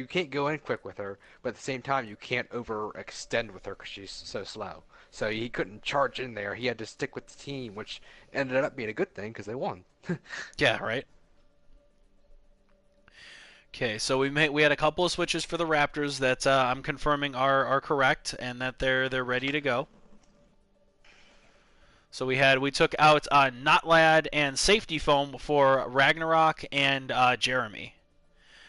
can't go in quick with her, but at the same time you can't overextend with her because she's so slow. So he couldn't charge in there. He had to stick with the team, which ended up being a good thing because they won. Yeah, right. Okay, so we had a couple of switches for the Raptors that I'm confirming are correct and that they're ready to go. So we took out Notlad and Safety Foam for Ragnarok and Jeremy.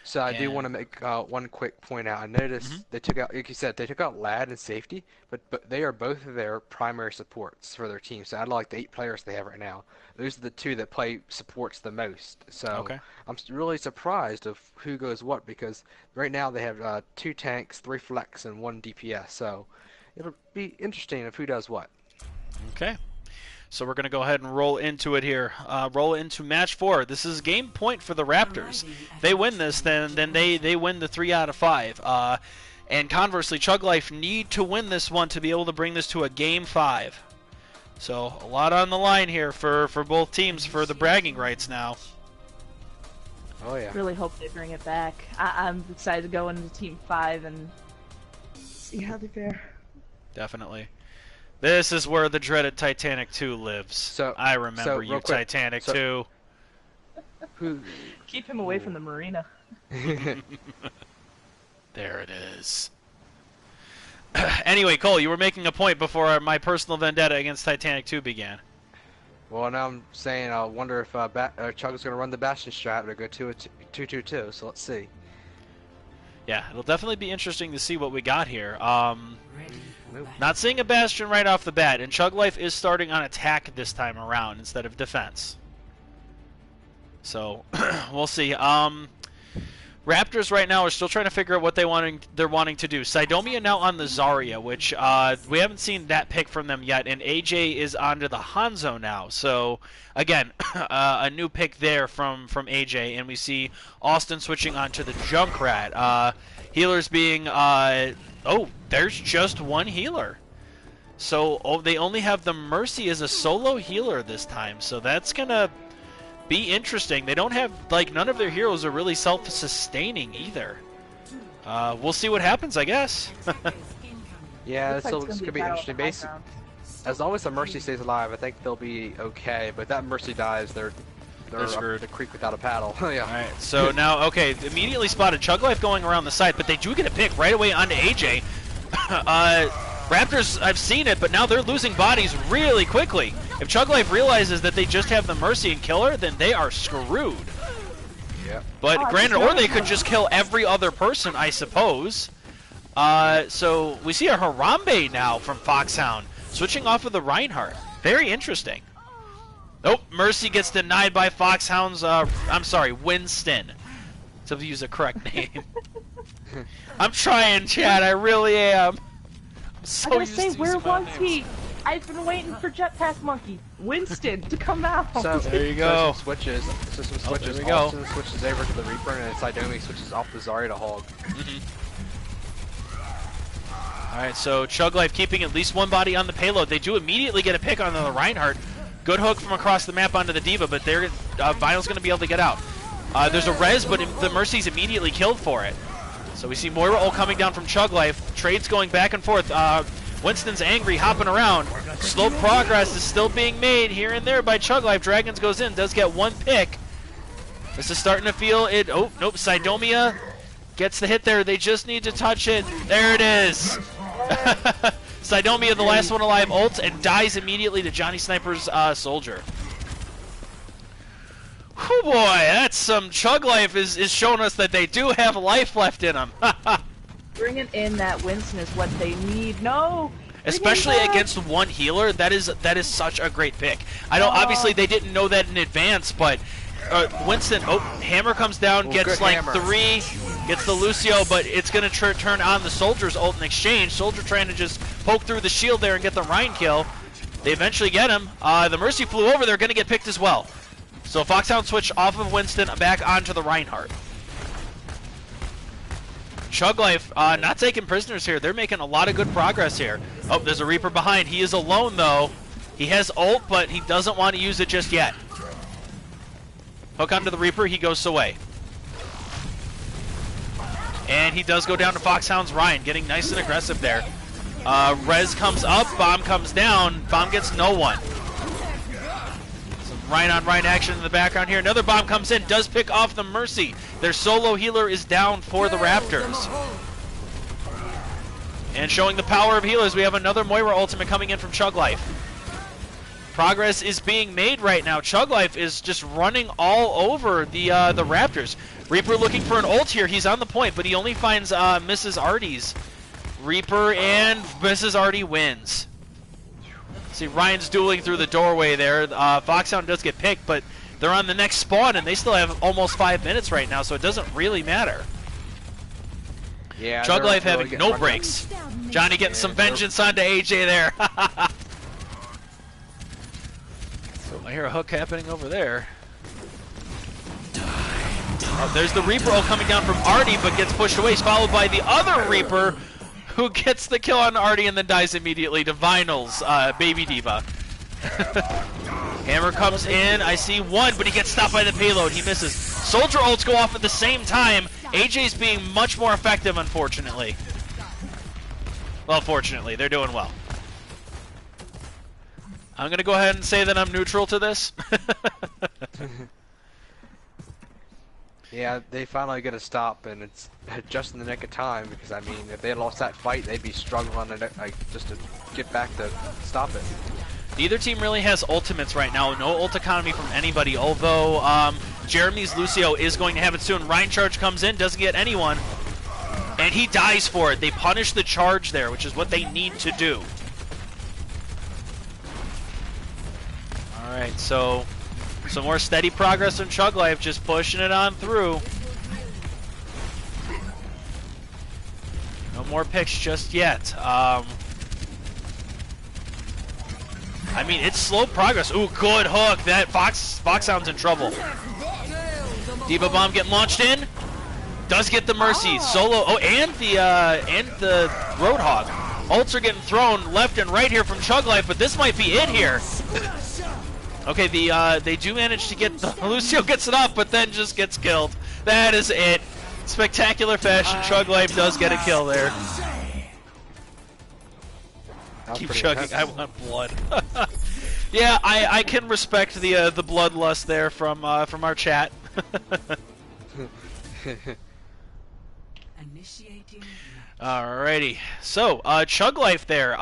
So I do want to make one quick point out. I noticed they took out, like you said, they took out Lad and Safety, but they are both of their primary supports for their team. So I like the 8 players they have right now. Those are the 2 that play supports the most. So I'm really surprised of who goes what because right now they have 2 tanks, 3 flex, and 1 DPS. So it'll be interesting of who does what. Okay. So we're going to go ahead and roll into it here. Roll into match 4. This is game point for the Raptors. They win this, then they win the 3 out of 5. And conversely, Chug Life need to win this one to be able to bring this to a game 5. So a lot on the line here for both teams for the bragging rights now. Oh yeah. Really hope they bring it back. I'm excited to go into Team 5 and see how they fare. Definitely. This is where the dreaded Titanic 2 lives. So I remember you, Titanic 2. Keep him away from the marina. There it is. Anyway, Cole, you were making a point before my personal vendetta against Titanic 2 began. Well, now I'm saying I wonder if Chug is going to run the Bastion strat or go to a 2-2-2, so let's see. Yeah, it'll definitely be interesting to see what we got here. Nope. Not seeing a Bastion right off the bat, and Chug Life is starting on attack this time around instead of defense. So, we'll see. Raptors right now are still trying to figure out what they're wanting to do. Sidomia now on the Zarya, which we haven't seen that pick from them yet, and AJ is onto the Hanzo now. So again, a new pick there from AJ, and we see Austin switching onto the Junkrat. Healers being there's just one healer. So they only have the Mercy as a solo healer this time. So that's gonna be interesting. They don't have, like, none of their heroes are really self-sustaining either. We'll see what happens, I guess. Yeah, Looks like so it's it's gonna gonna be battle interesting. for high Basically, ground. as long as the Mercy stays alive, I think they'll be okay. But if that Mercy dies, they're screwed. up the creek without a paddle. Yeah. Alright, so now, okay, immediately spotted Chug Life going around the side, but they do get a pick right away onto AJ. Raptors, I've seen it, but now they're losing bodies really quickly. If Chug Life realizes that they just have the Mercy and Killer, then they are screwed. Yeah. But Oh, granted, just or they noticed could that. just kill every other person, I suppose. So we see a Harambe now from Foxhound, switching off of the Reinhardt. Very interesting. Nope, Mercy gets denied by Foxhound's, I'm sorry, Winston. To use a correct name. I'm trying, Chad, I really am. I'm so I gotta used say, to where using my was names. he? I've been waiting for Jetpack Monkey, Winston, to come out. So There you so go. some switches. So some Oh, there switches. we go. Austin switches over to the Reaper, and Sidomi switches off the Zarya to Hog. Alright, so Chug Life keeping at least one body on the payload. They do immediately get a pick on the Reinhardt. Good hook from across the map onto the Diva, but Vinyl's going to be able to get out. There's a res, but the Mercy's immediately killed for it. So we see Moira ult coming down from Chug Life. Trades going back and forth. Winston's angry, hopping around. Slow progress is still being made here and there by Chug Life. Dragons goes in, does get one pick. This is starting to feel it. Oh, nope, Sidomia gets the hit there. They just need to touch it. There it is. Sidomia, the last one alive, ults and dies immediately to Johnny Sniper's soldier. Oh boy, that's some Chug Life is showing us that they do have life left in them. Bringing in that Winston is what they need. No! Especially Bring him back! against one healer, that is such a great pick. I know obviously they didn't know that in advance, but Winston, Hammer comes down, gets good like hammer. 3, gets the Lucio, but it's going to turn on the Soldier's ult in exchange. Soldier trying to just poke through the shield there and get the Rhine kill. They eventually get him. The Mercy flew over, they're going to get picked as well. So Foxhound switched off of Winston back onto the Reinhardt. Chug Life not taking prisoners here. They're making a lot of good progress here. Oh, there's a Reaper behind. He is alone, though. He has ult, but he doesn't want to use it just yet. Hook onto the Reaper. He goes away. And he does go down to Foxhound's Ryan, getting nice and aggressive there. Rez comes up. Bomb comes down. Bomb gets no one. Ryan on Ryan action in the background here. Another bomb comes in, does pick off the Mercy. Their solo healer is down for the Raptors. And showing the power of healers, we have another Moira ultimate coming in from Chug Life. Progress is being made right now. Chug Life is just running all over the Raptors. Reaper looking for an ult here. He's on the point, but he only finds Mrs. Artie's. Reaper and Mrs. Artie wins. See, Ryan's dueling through the doorway there. Foxhound does get picked, but they're on the next spawn, and they still have almost 5 minutes right now, so it doesn't really matter. Yeah. Chug they're Life really having getting no run breaks. Down. Johnny getting some vengeance onto AJ there. So I hear a hook happening over there. Oh, there's the Reaper ult coming down from Artie, but gets pushed away. He's followed by the other Reaper, who gets the kill on Artie and then dies immediately to Vinyl's Baby Diva. Hammer comes in. I see one, but he gets stopped by the payload. He misses. Soldier ults go off at the same time. AJ's being much more effective, unfortunately. Well, fortunately, they're doing well. I'm going to go ahead and say that I'm neutral to this. Yeah, they finally get a stop, and it's just in the nick of time, because, I mean, if they had lost that fight, they'd be struggling just to get back to stop it. Neither team really has ultimates right now. No ult economy from anybody, although Jeremy's Lucio is going to have it soon. Rhine charge comes in, doesn't get anyone. And he dies for it. They punish the charge there, which is what they need to do. Alright, so some more steady progress from Chug Life, just pushing it on through. No more picks just yet. I mean, it's slow progress. Ooh, good hook. That Foxhound's in trouble. Diva Bomb getting launched in. Does get the mercy. Solo. Oh, and the Roadhog. Ults are getting thrown left and right here from Chug Life, but this might be it here. Okay, they do manage to get Lucio gets it off, but then just gets killed. That is it. Spectacular fashion. Chug Life does get a kill there. Keep chugging. Intense. I want blood. Yeah, I can respect the bloodlust there from our chat. Alrighty, so Chug Life there.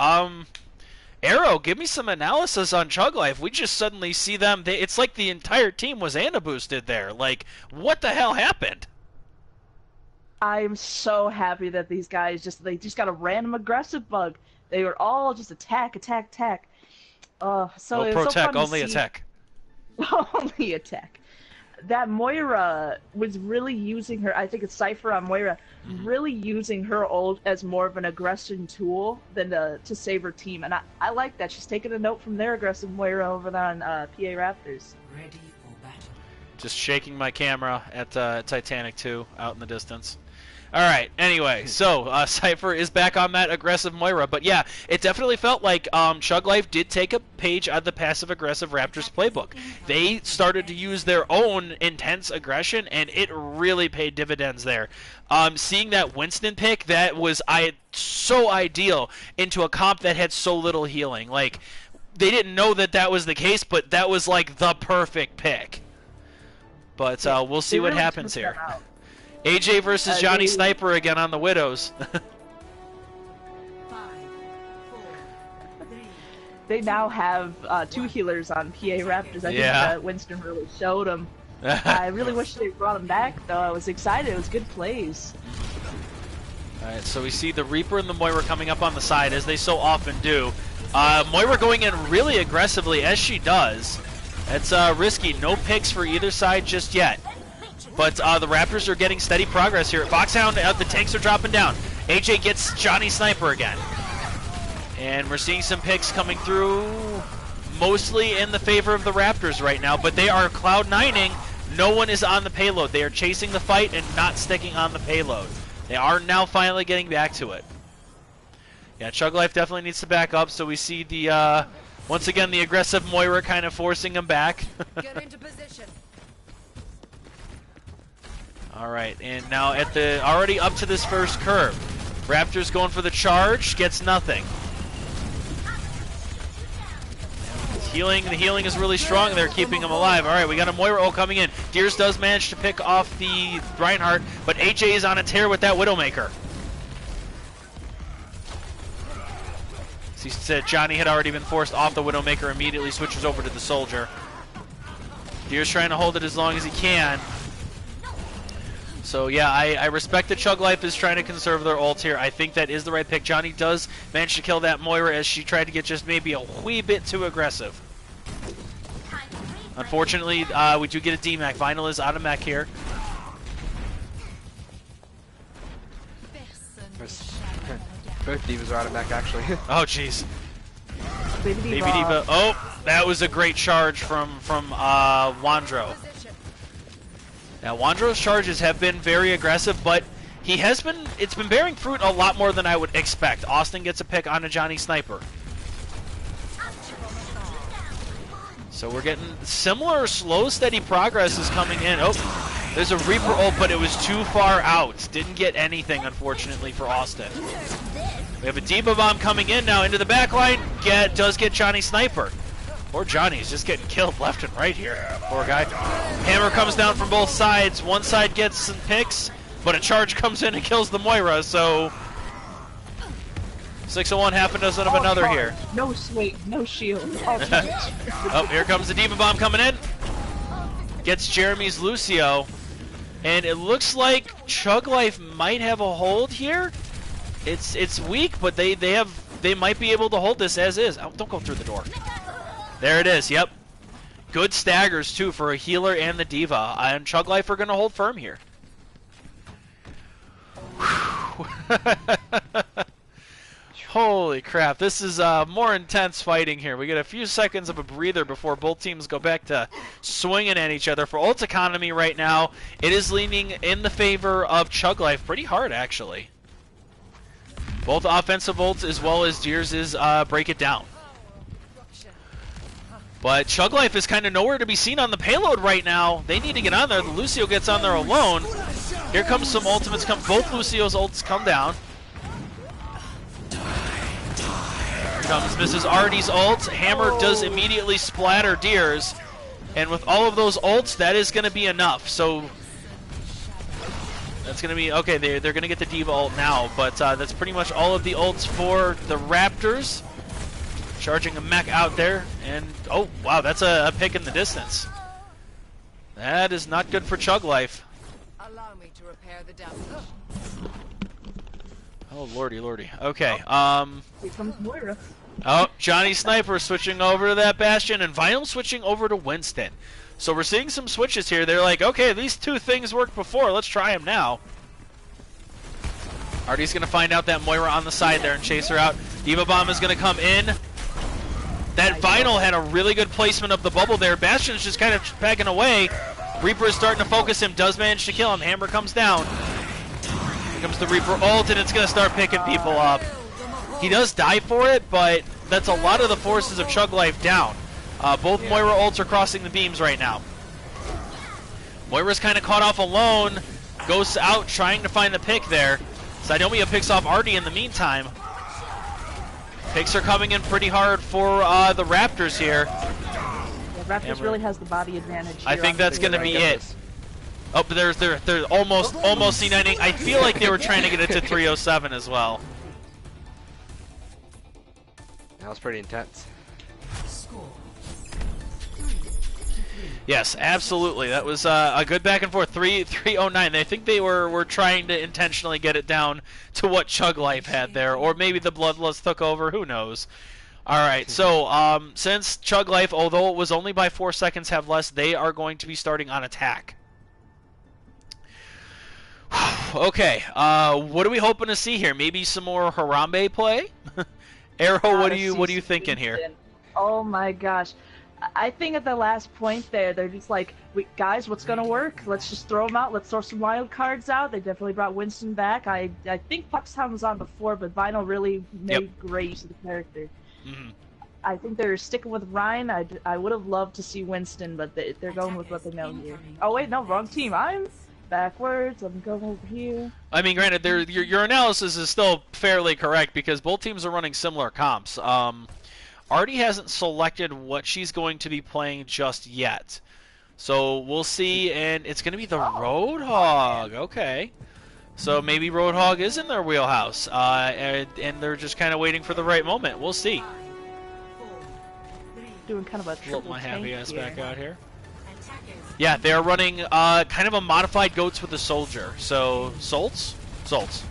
Arrow, give me some analysis on Chug Life. We just suddenly see them. It's like the entire team was Ana boosted there. Like, what the hell happened? I'm so happy that these guys they just got a random aggressive bug. They were all just attack. So no it was so protect, fun only to see. attack. Only attack. That Moira was really using her, I think it's Cypher on Moira, really using her ult as more of an aggression tool than to save her team. And I like that. She's taking a note from their aggressive Moira over there on PA Raptors. Ready for battle. Just shaking my camera at Titanic 2 out in the distance. Alright, anyway, so Cypher is back on that aggressive Moira, but yeah, it definitely felt like Chug Life did take a page out of the passive-aggressive Raptors playbook. They started to use their own intense aggression, and it really paid dividends there. Seeing that Winston pick, that was so ideal into a comp that had so little healing. Like, they didn't know that was the case, but that was like the perfect pick. But we'll see what happens here. AJ versus Johnny Sniper again on the Widows. 5, 4, 3. They now have 2 healers on PA Raptors. I think that Winston really showed them. I really wish they brought him back, though. I was excited. It was good plays. Alright, so we see the Reaper and the Moira coming up on the side, as they so often do. Moira going in really aggressively, as she does. It's risky. No picks for either side just yet. But the Raptors are getting steady progress here. Foxhound, the tanks are dropping down. AJ gets Johnny Sniper again. And we're seeing some picks coming through, mostly in the favor of the Raptors right now. But they are Cloud9ing. No one is on the payload. They are chasing the fight and not sticking on the payload. They are now finally getting back to it. Yeah, Chug Life definitely needs to back up. So we see the, once again, the aggressive Moira kind of forcing him back. Get into position. Alright, and now already up to this first curve. Raptors going for the charge, gets nothing. The healing is really strong. They're keeping him alive. Alright, we got a Moira ult coming in. Deers does manage to pick off the Reinhardt, but AJ is on a tear with that Widowmaker. He said Johnny had already been forced off the Widowmaker, immediately switches over to the Soldier. Deers trying to hold it as long as he can. So yeah, I respect that Chug Life is trying to conserve their ult here. I think that is the right pick. Johnny does manage to kill that Moira as she tried to get just maybe a wee bit too aggressive. Unfortunately, we do get a DMAC. Vinyl is out of mech here. Both Divas are out of mech, actually. Oh, jeez. Baby Diva. Oh, that was a great charge from Wandro. Now, Wandro's charges have been very aggressive, but it's been bearing fruit a lot more than I would expect. Austin gets a pick on a Johnny Sniper. So we're getting similar slow, steady progress is coming in. Oh, there's a Reaper ult, but it was too far out. Didn't get anything, unfortunately, for Austin. We have a Diva Bomb coming in now into the backline. Does get Johnny Sniper. Poor Johnny's just getting killed left and right here. Poor guy. Hammer comes down from both sides. One side gets some picks, but a charge comes in and kills the Moira, so 6 of one, half a dozen of another here. No swing, no shield. Oh, here comes the Diva Bomb coming in. Gets Jeremy's Lucio. And it looks like Chug Life might have a hold here. It's weak, but they might be able to hold this as is. Oh, don't go through the door. There it is. Yep. Good staggers too for a healer and the diva. And Chug Life are going to hold firm here. Holy crap, this is more intense fighting here. We get a few seconds of a breather before both teams go back to swinging at each other. For ult economy right now, it is leaning in the favor of Chug Life pretty hard, actually. Both offensive ults as well as Deers' break it down. But Chug Life is kind of nowhere to be seen on the payload right now. They need to get on there. The Lucio gets on there alone. Here comes some ultimates. Both Lucio's ults come down. Comes Mrs. Artie's ult. Hammer does immediately splatter Deers. And with all of those ults, that is going to be enough. So that's going to be... Okay, they're going to get the Diva ult now. But that's pretty much all of the ults for the Raptors. Charging a mech out there. And, oh, wow, that's a pick in the distance. That is not good for Chug Life. Allow me to repair the damage. Oh, lordy, lordy. Okay, Here comes Moira. Oh, Johnny Sniper switching over to that Bastion, and Vinyl switching over to Winston. So we're seeing some switches here. They're like, okay, these two things worked before. Let's try them now. Artie's going to find out that Moira on the side there and chase her out. Diva Bomb is going to come in. That Vinyl had a really good placement of the bubble there. Bastion's just kind of pegging away. Reaper is starting to focus him. Does manage to kill him. Hammer comes down. Here comes the Reaper ult, and it's going to start picking people up. He does die for it, but that's a lot of the forces of Chug Life down. Both Moira ults are crossing the beams right now. Moira's kind of caught off alone. Goes out trying to find the pick there. Sidomia picks off Artie in the meantime. Picks are coming in pretty hard for the Raptors here. Yeah, Raptors really has the body advantage here. I think that's going to be it. Oh, but they're almost C9ing. I feel like they were trying to get it to 307 as well. That was pretty intense. Yes, absolutely. That was a good back and forth. 309. I think they were trying to intentionally get it down to what Chug Life had there, or maybe the Bloodlust took over. Who knows? All right. So since Chug Life, although it was only by 4 seconds, have less, they are going to be starting on attack. Okay. What are we hoping to see here? Maybe some more Harambe play. Arrow, what are you thinking here? Oh my gosh. I think at the last point there, they're just like, guys, what's going to work? Let's just throw them out. Let's throw some wild cards out. They definitely brought Winston back. I think Puckstown was on before, but Vinyl really made great use of the character. Mm-hmm. I think they're sticking with Ryan. I would have loved to see Winston, but they're going with what they know here. Oh, wait, no, wrong team. I'm backwards. Let me go over here. I mean, granted, your analysis is still fairly correct because both teams are running similar comps. Artie hasn't selected what she's going to be playing just yet. So we'll see, and it's going to be the Roadhog. Okay. So maybe Roadhog is in their wheelhouse, and they're just kind of waiting for the right moment. We'll see. Doing kind of a triple Flip my happy ass here. back out here. Yeah, they're running kind of a modified Goats with a Soldier. So, Solts? Solts.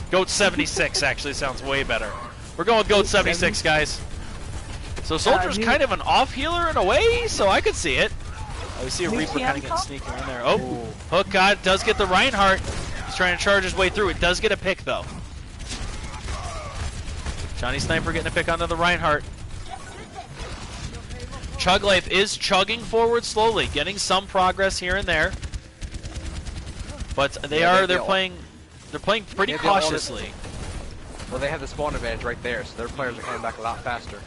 Goat 76 actually sounds way better. We're going with Goat 76, guys. So Soldier's kind of an off healer in a way, so I could see it. Oh, we see a Reaper kind of getting sneaking in there. Oh, Hook God does get the Reinhardt. He's trying to charge his way through. It does get a pick, though. Johnny Sniper getting a pick onto the Reinhardt. Chug Life is chugging forward slowly, getting some progress here and there. But they're playing pretty cautiously. Well, they have the spawn advantage right there, so their players are coming back a lot faster.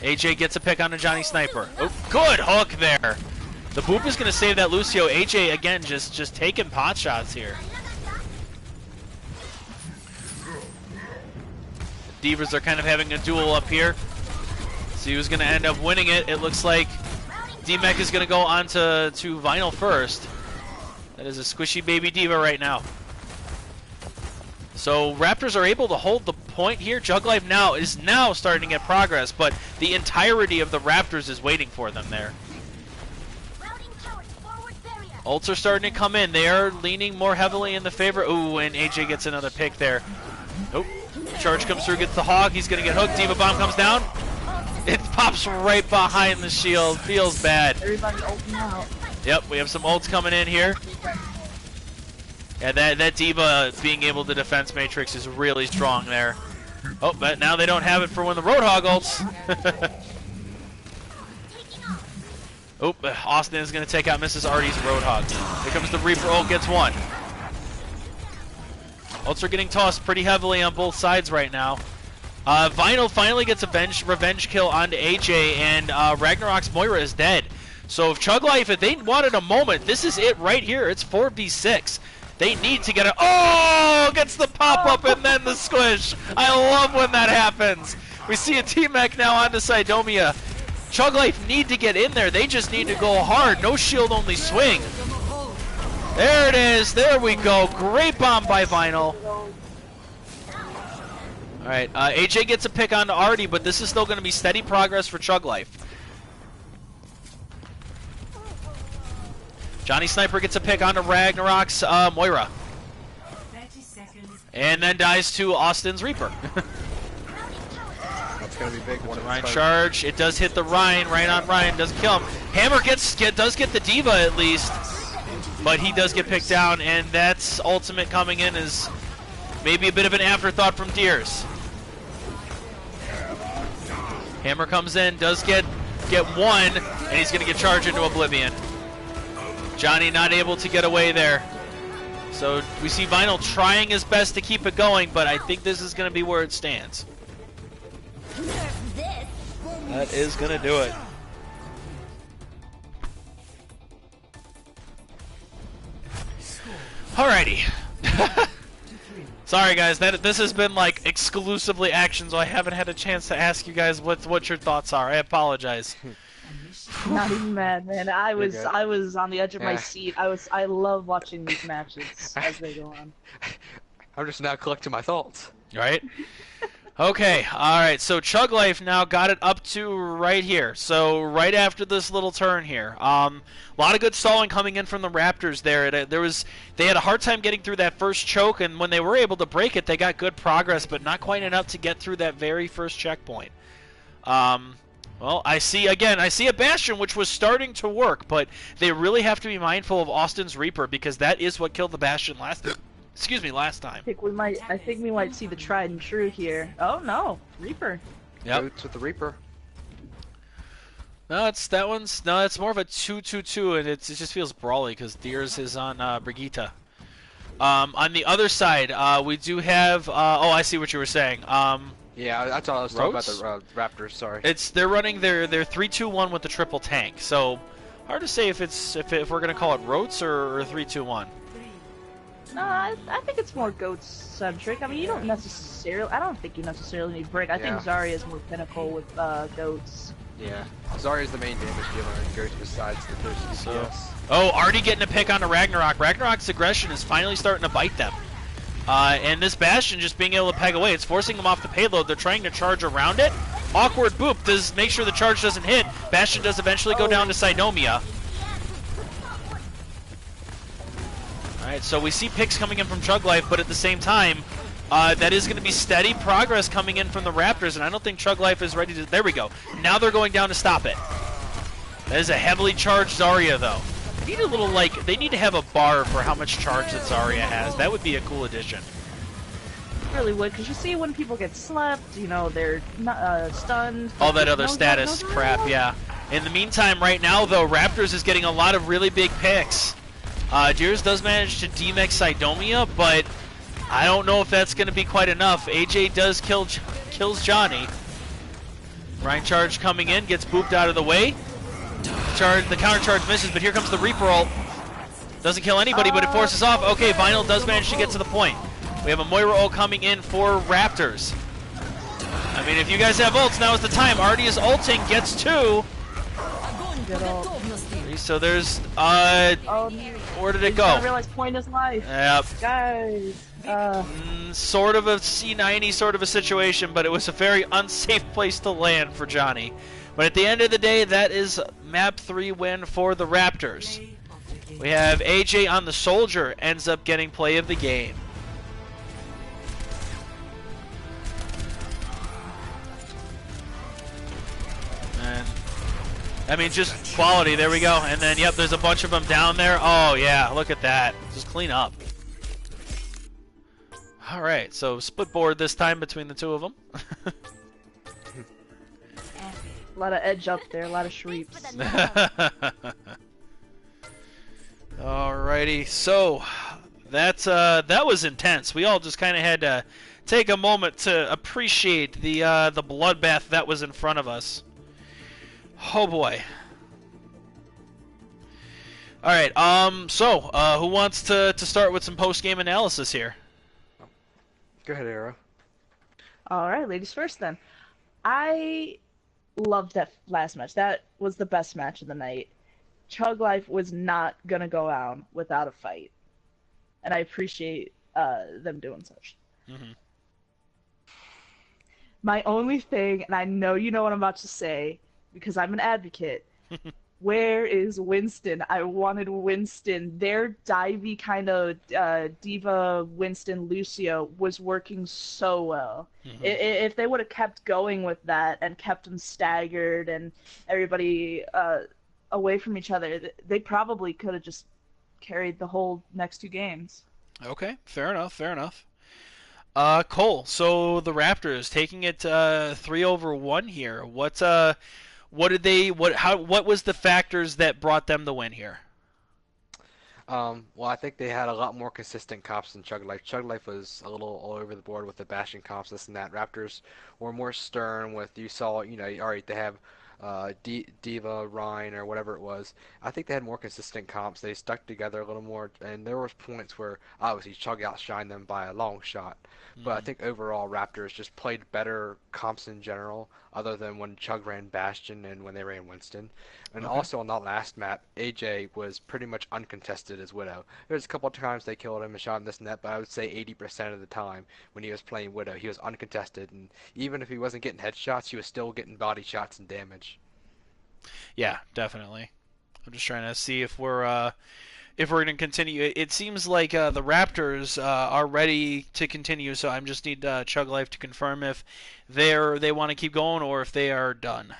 AJ gets a pick on a Johnny Sniper. Oh, good hook there. The Boop is going to save that Lucio. AJ, again, just taking pot shots here. Divas are kind of having a duel up here. See who's going to end up winning it. It looks like D-Mech is going to go on to Vinyl first. That is a squishy baby diva right now. So Raptors are able to hold the point here. Chug Life is now starting to get progress, but the entirety of the Raptors is waiting for them there. Ults are starting to come in. They are leaning more heavily in the favor. Ooh, and AJ gets another pick there. Nope. Charge comes through, gets the hog. He's going to get hooked. Diva Bomb comes down. It pops right behind the shield. Feels bad. Everybody ulting out. Yep, we have some ults coming in here. Yeah, that Diva being able to defense matrix is really strong there. Oh, but now they don't have it for when the Roadhog ults. Oh, Austin is going to take out Mrs. Artie's Roadhog. Here comes the Reaper ult, gets one. Ults are getting tossed pretty heavily on both sides right now. Vinyl finally gets a revenge kill onto AJ, and Ragnarok's Moira is dead. So if Chug Life, if they wanted a moment, this is it right here. It's 4v6. They need to get a... Oh! Gets the pop-up and then the squish. I love when that happens. We see a T-Mech now onto Sidomia. Chug Life need to get in there. They just need to go hard. No shield, only swing. There it is. There we go. Great bomb by Vinyl. Alright, AJ gets a pick onto Artie, but this is still going to be steady progress for Chug Life. Johnny Sniper gets a pick onto Ragnarok's Moira. And then dies to Austin's Reaper. That's going to be big. Ryan charge. It does hit the Ryan. Right on Ryan. Doesn't kill him. Hammer does get the Diva at least. But he does get picked down. And that's ultimate coming in as maybe a bit of an afterthought from Deers. Hammer comes in. Does get one. And he's going to get charged into Oblivion. Johnny not able to get away there. So we see Vinyl trying his best to keep it going, but I think this is going to be where it stands. That is going to do it. Alrighty. Sorry guys, this has been like exclusively action, so I haven't had a chance to ask you guys what your thoughts are. I apologize. Not even mad, man. I was on the edge of my seat. I love watching these matches as they go on. I'm just now collecting my thoughts. Right? Okay, alright, so Chug Life now got it up to right here. So right after this little turn here. A lot of good stalling coming in from the Raptors there. They had a hard time getting through that first choke, and when they were able to break it, they got good progress, but not quite enough to get through that very first checkpoint. Well, I see a Bastion, which was starting to work, but they really have to be mindful of Austin's Reaper, because that is what killed the Bastion last time. I think we might see the tried and true here. Oh no, Reaper. Yep. Boots with the Reaper. No, it's more of a 2-2-2, and it just feels brawly because Deers is on Brigitte. On the other side, we do have. Oh, I see what you were saying. Yeah, that's all I was talking about the Raptors. Sorry. They're running their 3-2-1 with the triple tank. So hard to say if we're gonna call it Rotes or 3-2-1. No, I think it's more goat centric. I mean, I don't think you necessarily need Brick. I think Zarya is more pinnacle with goats. Yeah, Zarya's the main damage dealer in goats besides the first DPS. Oh, already getting a pick onto Ragnarok. Ragnarok's aggression is finally starting to bite them. And this Bastion just being able to peg away, it's forcing them off the payload. They're trying to charge around it. Awkward boop does make sure the charge doesn't hit. Bastion does eventually go down to Sidomia. Alright, so we see picks coming in from Chug Life, but at the same time, that is going to be steady progress coming in from the Raptors, and I don't think Chug Life is ready to... There we go. Now they're going down to stop it. That is a heavily charged Zarya, though. They need a little, they need to have a bar for how much charge that Zarya has. That would be a cool addition. Really would, because you see when people get slept, they're not, stunned. All that other status crap, yeah. In the meantime, right now, though, Raptors is getting a lot of really big picks. Deers does manage to demech Sidomia, but I don't know if that's going to be quite enough. AJ does kills Johnny. Ryan charge coming in, gets booped out of the way. The counter charge misses, but here comes the Reaper ult. Doesn't kill anybody, but it forces off. Okay, Vinyl does manage to get to the point. We have a Moira ult coming in for Raptors. I mean, if you guys have ults, now is the time. Artie is ulting, gets two. So there's, where did it go? I realize point is life. Yep. Guys. Sort of a C90 sort of a situation, but it was a very unsafe place to land for Johnny. But at the end of the day, that is map 3 win for the Raptors. We have AJ on the Soldier, ends up getting play of the game. And I mean, just quality. There we go. And then, yep, there's a bunch of them down there. Oh, yeah, look at that. Just clean up. All right, so split board this time between the two of them. A lot of edge up there, a lot of shreeps. Alrighty, so that was intense. We all just kind of had to take a moment to appreciate the bloodbath that was in front of us. Oh boy. All right. So who wants to start with some post game analysis here? Go ahead, Arrow. All right, ladies first then. I loved that last match. That was the best match of the night. Chug Life was not gonna go out without a fight, and I appreciate them doing such. Mm-hmm. My only thing, and I know you know what I'm about to say, because I'm an advocate. Where is Winston? I wanted Winston. Their divey kind of diva Winston Lucio was working so well. Mm-hmm. If they would have kept going with that and kept them staggered and everybody away from each other, they probably could have just carried the whole next two games. Okay, fair enough, fair enough. Cole, so the Raptors taking it 3-1 here. What was the factors that brought them the win here? Well, I think they had a lot more consistent comps than Chug Life. Chug Life was a little all over the board with the bashing comps, this and that. Raptors were more stern with, you saw, all right, they have Diva, Ryan, or whatever it was. I think they had more consistent comps. They stuck together a little more, and there was points where obviously Chug outshined them by a long shot. But I think overall Raptors just played better comps in general, other than when Chug ran Bastion and when they ran Winston. And also on that last map, AJ was pretty much uncontested as Widow. There's a couple of times they killed him and shot him this and that, but I would say 80% of the time when he was playing Widow, he was uncontested. And even if he wasn't getting headshots, he was still getting body shots and damage. Yeah, definitely. I'm just trying to see if we're going to continue. It seems like the Raptors are ready to continue, so I just need Chug Life to confirm if they want to keep going or if they are done.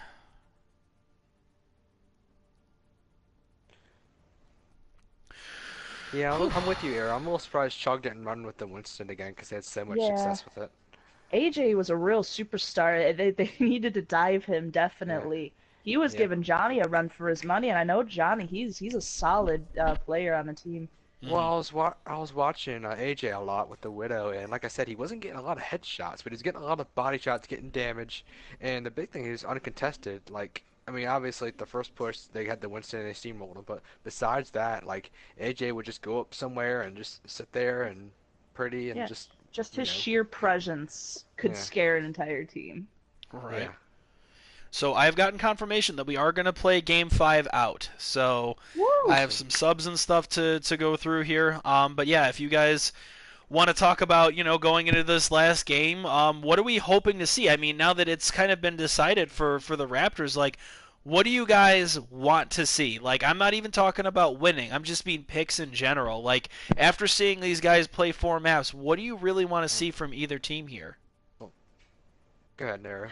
Yeah, I'm with you, Aaron. I'm a little surprised Chug didn't run with the Winston again because they had so much success with it. AJ was a real superstar. They needed to dive him, definitely. Yeah. He was giving Johnny a run for his money, and I know Johnny, he's a solid player on the team. Well, I was watching AJ a lot with the Widow, and like I said, he wasn't getting a lot of headshots, but he's getting a lot of body shots, getting damage, and the big thing is uncontested. Like, I mean, obviously the first push they had the Winston and they steamrolled him, but besides that, like AJ would just go up somewhere and just sit there and pretty and just his sheer presence could scare an entire team. Right. Yeah. So I've gotten confirmation that we are going to play Game 5 out. So I have some subs and stuff to go through here. But yeah, if you guys want to talk about, going into this last game, what are we hoping to see? I mean, now that it's kind of been decided for the Raptors, like, what do you guys want to see? Like, I'm not even talking about winning. I'm just being picks in general. Like, after seeing these guys play 4 maps, what do you really want to see from either team here? Go ahead, Nara.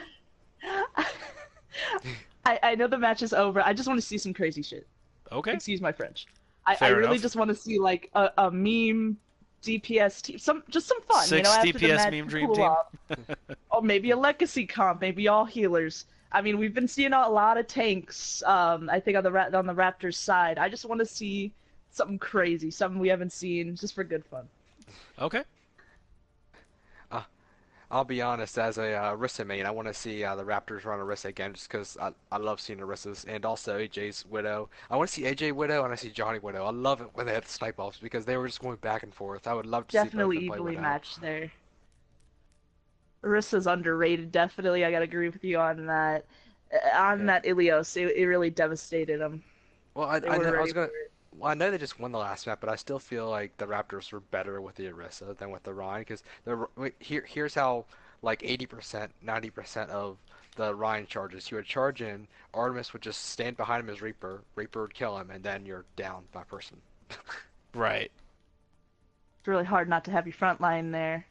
I know the match is over. I just want to see some crazy shit. Okay. Excuse my French. I really just want to see like a meme DPS team, just some fun. 6 after DPS the match, meme dream team. Or maybe a legacy comp. Maybe all healers. I mean, we've been seeing a lot of tanks. I think on the Raptors side. I just want to see something crazy, something we haven't seen, just for good fun. Okay. I'll be honest, as a Orisa main, I want to see the Raptors run Orisa again just because I love seeing Orisas, and also AJ's Widow. I want to see AJ Widow and I see Johnny Widow. I love it when they had the snipe offs because they were just going back and forth. I would love to definitely see both of them play evenly Widow. matched there. Orisa's underrated, definitely. I gotta agree with you on that. That Ilios, it really devastated them. Well, I know they just won the last map, but I still feel like the Raptors were better with the Orisa than with the Ryan because here's how like 80%, 90% of the Ryan charges. He would charge in, Artemis would just stand behind him as Reaper, Reaper would kill him, and then you're down by person. Right. It's really hard not to have your front line there.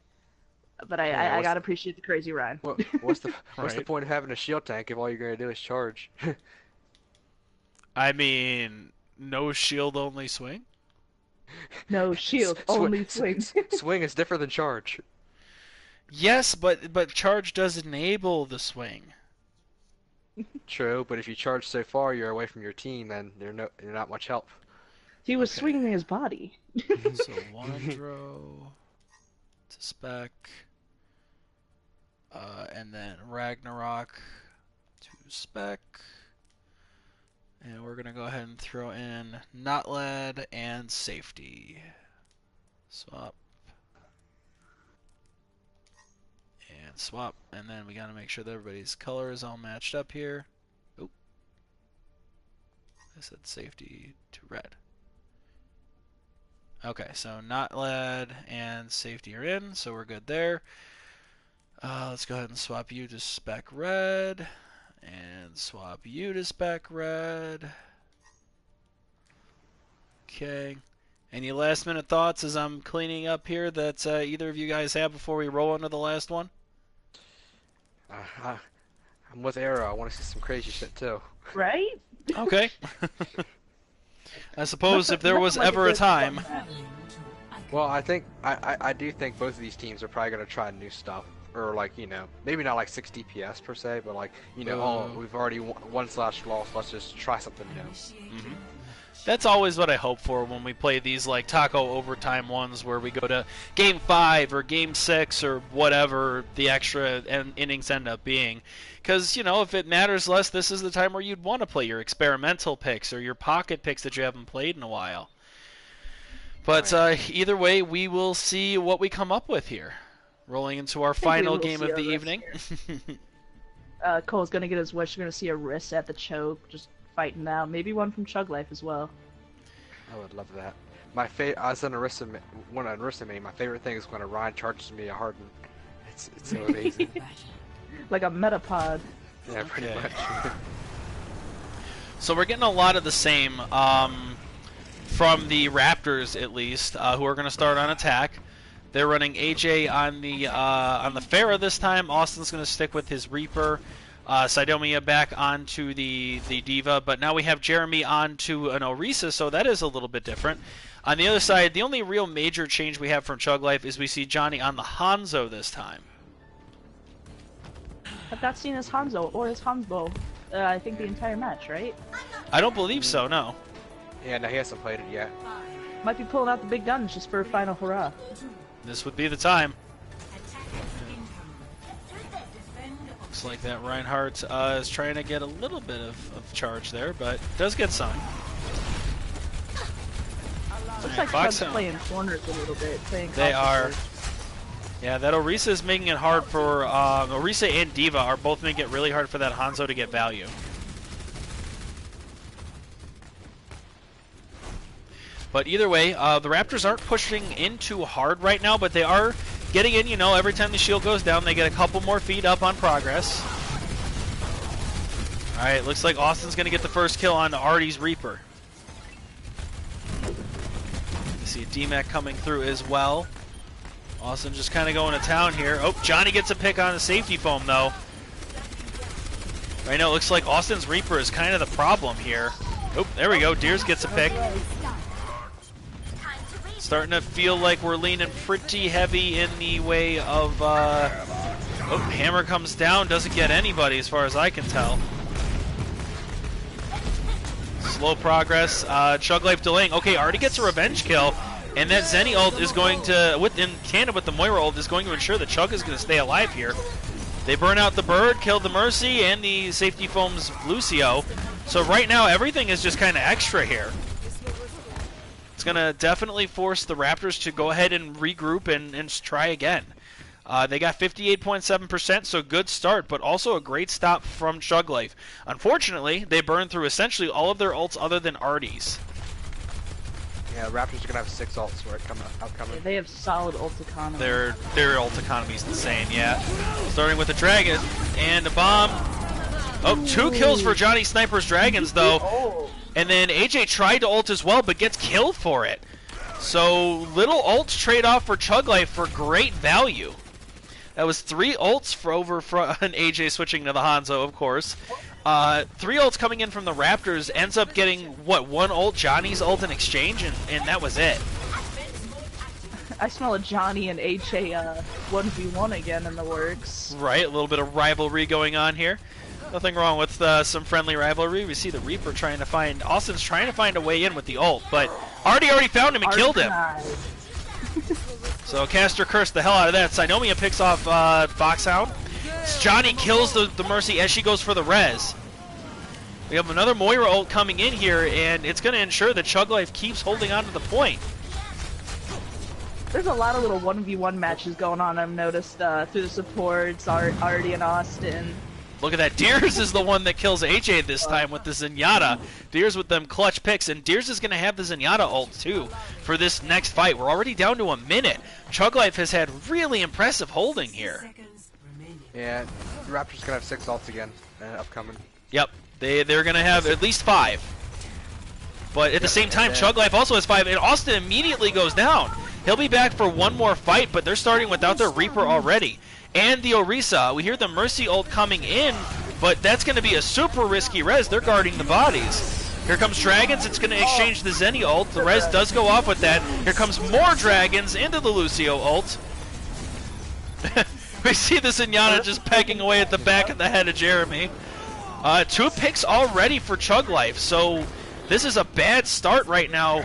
But Yeah, I gotta appreciate the crazy rhyme. what's the Right. point of having a shield tank if all you're gonna do is charge? I mean, no shield only swing? No shield, only swing. Swing is different than charge. Yes, but charge does enable the swing. True, but if you charge so far you're away from your team, then you're not much help. He was Okay. swinging his body. So Wandro to spec, and then Ragnarok to spec, and we're gonna go ahead and throw in not lead and safety. Swap and swap, and then we gotta make sure that everybody's color is all matched up here. Oop, I said safety to red. Okay, so not lead and safety are in, so we're good there. Let's go ahead and swap you to spec red, and swap you to spec red. Okay. Any last minute thoughts as I'm cleaning up here that either of you guys have before we roll into the last one? Uh, I'm with Arrow. I want to see some crazy shit too. Right? Okay. I suppose if there Nothing was like ever a good time. fun match. Well, I do think both of these teams are probably gonna try new stuff, or like maybe not like 6 DPS per se, but like oh, we've already one slash lost. Let's just try something new. Mhm. That's always what I hope for when we play these like taco overtime ones where we go to game 5 or game 6 or whatever the extra innings end up being. Because, if it matters less, this is the time where you'd want to play your experimental picks or your pocket picks that you haven't played in a while. But either way, we will see what we come up with here. Rolling into our think we final will game see of a the risk evening. Cole's gonna get his wish. You're gonna see a Riss at the choke, just fighting out. Maybe one from Chug Life as well. I would love that. As an Arista, when an Arista main, my favorite thing is when a Ryan charges me a Harden. It's so amazing. Like a metapod. Yeah, pretty Okay. much. So we're getting a lot of the same from the Raptors, at least, who are going to start on attack. They're running AJ on the Pharah this time. Austin's going to stick with his Reaper. Sidomia back onto the Diva, but now we have Jeremy onto an Orisa, so that is a little bit different. On the other side, the only real major change we have from Chug Life is we see Johnny on the Hanzo this time. I've not seen his Hanzo or his Hanzo. I think the entire match, right? I don't believe so, no. Yeah, no, he hasn't played it yet. Might be pulling out the big guns just for a final hurrah. This would be the time. Looks like that Reinhardt is trying to get a little bit of charge there, but does get some. Looks like Fox Chug's Hound. playing corners a little bit. They are. Yeah, that Orisa is making it hard for Orisa and Diva are both making it really hard for that Hanzo to get value. But either way, the Raptors aren't pushing in too hard right now, but they are getting in. Every time the shield goes down, they get a couple more feet up on progress. All right, looks like Austin's going to get the first kill on Artie's Reaper. You see a DMAC coming through as well. Austin just kind of going to town here. Oh, Johnny gets a pick on the safety foam, though. Right now, it looks like Austin's Reaper is kind of the problem here. Oh, there we go. Deers gets a pick. Starting to feel like we're leaning pretty heavy in the way of... Oh, Hammer comes down. Doesn't get anybody as far as I can tell. Slow progress. Chug Life delaying. Okay, already gets a revenge kill. And that Zenny ult is going to, in tandem with the Moira ult, is going to ensure that Chug is going to stay alive here. They burn out the Bird, kill the Mercy, and the safety foams Lucio. So right now, everything is just kind of extra here. It's going to definitely force the Raptors to go ahead and regroup and try again. They got 58.7%, so good start, but also a great stop from Chug Life. Unfortunately, they burned through essentially all of their ults other than Artie's. Yeah, the Raptors are gonna have 6 ults right outcoming. Yeah, they have solid ult economy. Their ult economy is insane, yeah. Starting with a Dragon and a bomb. Oh, 2 kills for Johnny Sniper's Dragons, though. And then AJ tried to ult as well, but gets killed for it. So little ults trade off for Chug Life for great value. That was 3 ults for and AJ switching to the Hanzo, of course. 3 ults coming in from the Raptors, ends up getting, what, 1 ult, Johnny's ult in exchange, and that was it. I smell a Johnny and HA 1v1 again in the works. Right, a little bit of rivalry going on here. Nothing wrong with some friendly rivalry. We see the Reaper trying to find, Austin's trying to find a way in with the ult, but already found him and killed him. So Caster cursed the hell out of that. Sinomia picks off Foxhound. Johnny kills the Mercy as she goes for the res. We have another Moira ult coming in here, and it's going to ensure that Chug Life keeps holding on to the point. There's a lot of little 1v1 matches going on, I've noticed, through the supports, Artie and Austin. Look at that. Deers is the one that kills AJ this time with the Zenyatta. Deers with them clutch picks, and Deers is going to have the Zenyatta ult too for this next fight. We're already down to a minute. Chug Life has had really impressive holding here. Yeah, the Raptors going to have 6 ults again upcoming. Yep, they're going to have at least 5. But at the same time, Chug Life also has 5, and Austin immediately goes down. He'll be back for one more fight, but they're starting without their Reaper already. And the Orisa, we hear the Mercy ult coming in, but that's going to be a super risky res. They're guarding the bodies. Here comes Dragons. It's going to exchange the Zenny ult. The res does go off with that. Here comes more Dragons into the Lucio ult. We see the Zenyatta just pegging away at the back of the head of Jeremy. 2 picks already for Chug Life, so this is a bad start right now.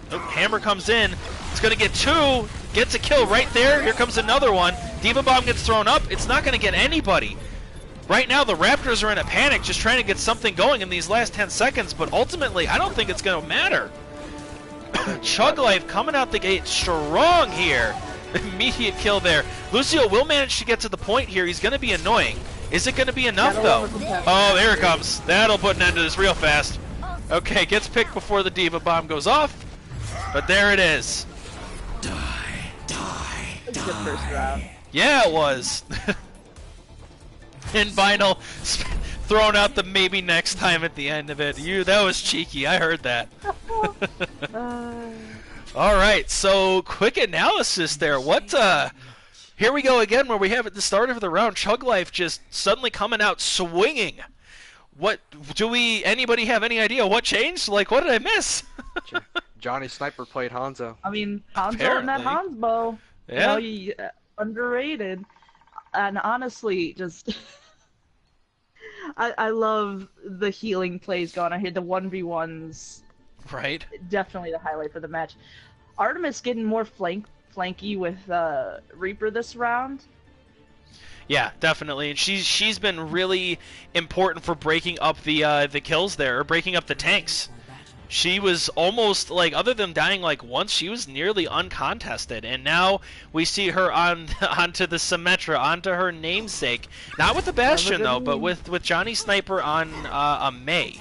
Hammer comes in. It's going to get 2. Gets a kill right there. Here comes another one. Diva Bomb gets thrown up. It's not going to get anybody. Right now, the Raptors are in a panic, just trying to get something going in these last 10 seconds, but ultimately, I don't think it's going to matter. Chug Life coming out the gate strong here. Immediate kill there. Lucio will manage to get to the point here. He's going to be annoying. Is it going to be enough, though? Oh, there it comes. That'll put an end to this real fast. Okay, gets picked before the Diva Bomb goes off, but there it is. Good first round. Yeah, it was. And Vinyl throwing out the maybe next time at the end of it. That was cheeky. I heard that. All right, so quick analysis there. Here we go again, where we have at the start of the round, Chug Life just suddenly coming out swinging. Anybody have any idea what changed? Like, what did I miss? Johnny Sniper played Hanzo. I mean, Hanzo and that Hansbo. Yeah. Underrated. And honestly, just I love the healing plays going on here. The 1v1s, right? Definitely the highlight for the match. Artemis getting more flanky with Reaper this round. Yeah, definitely. And she's been really important for breaking up the kills there, or breaking up the tanks. She was almost, like, other than dying like once, she was nearly uncontested. And now we see her onto the Symmetra, onto her namesake. Not with the Bastion, though, but with Johnny Sniper on a Mei.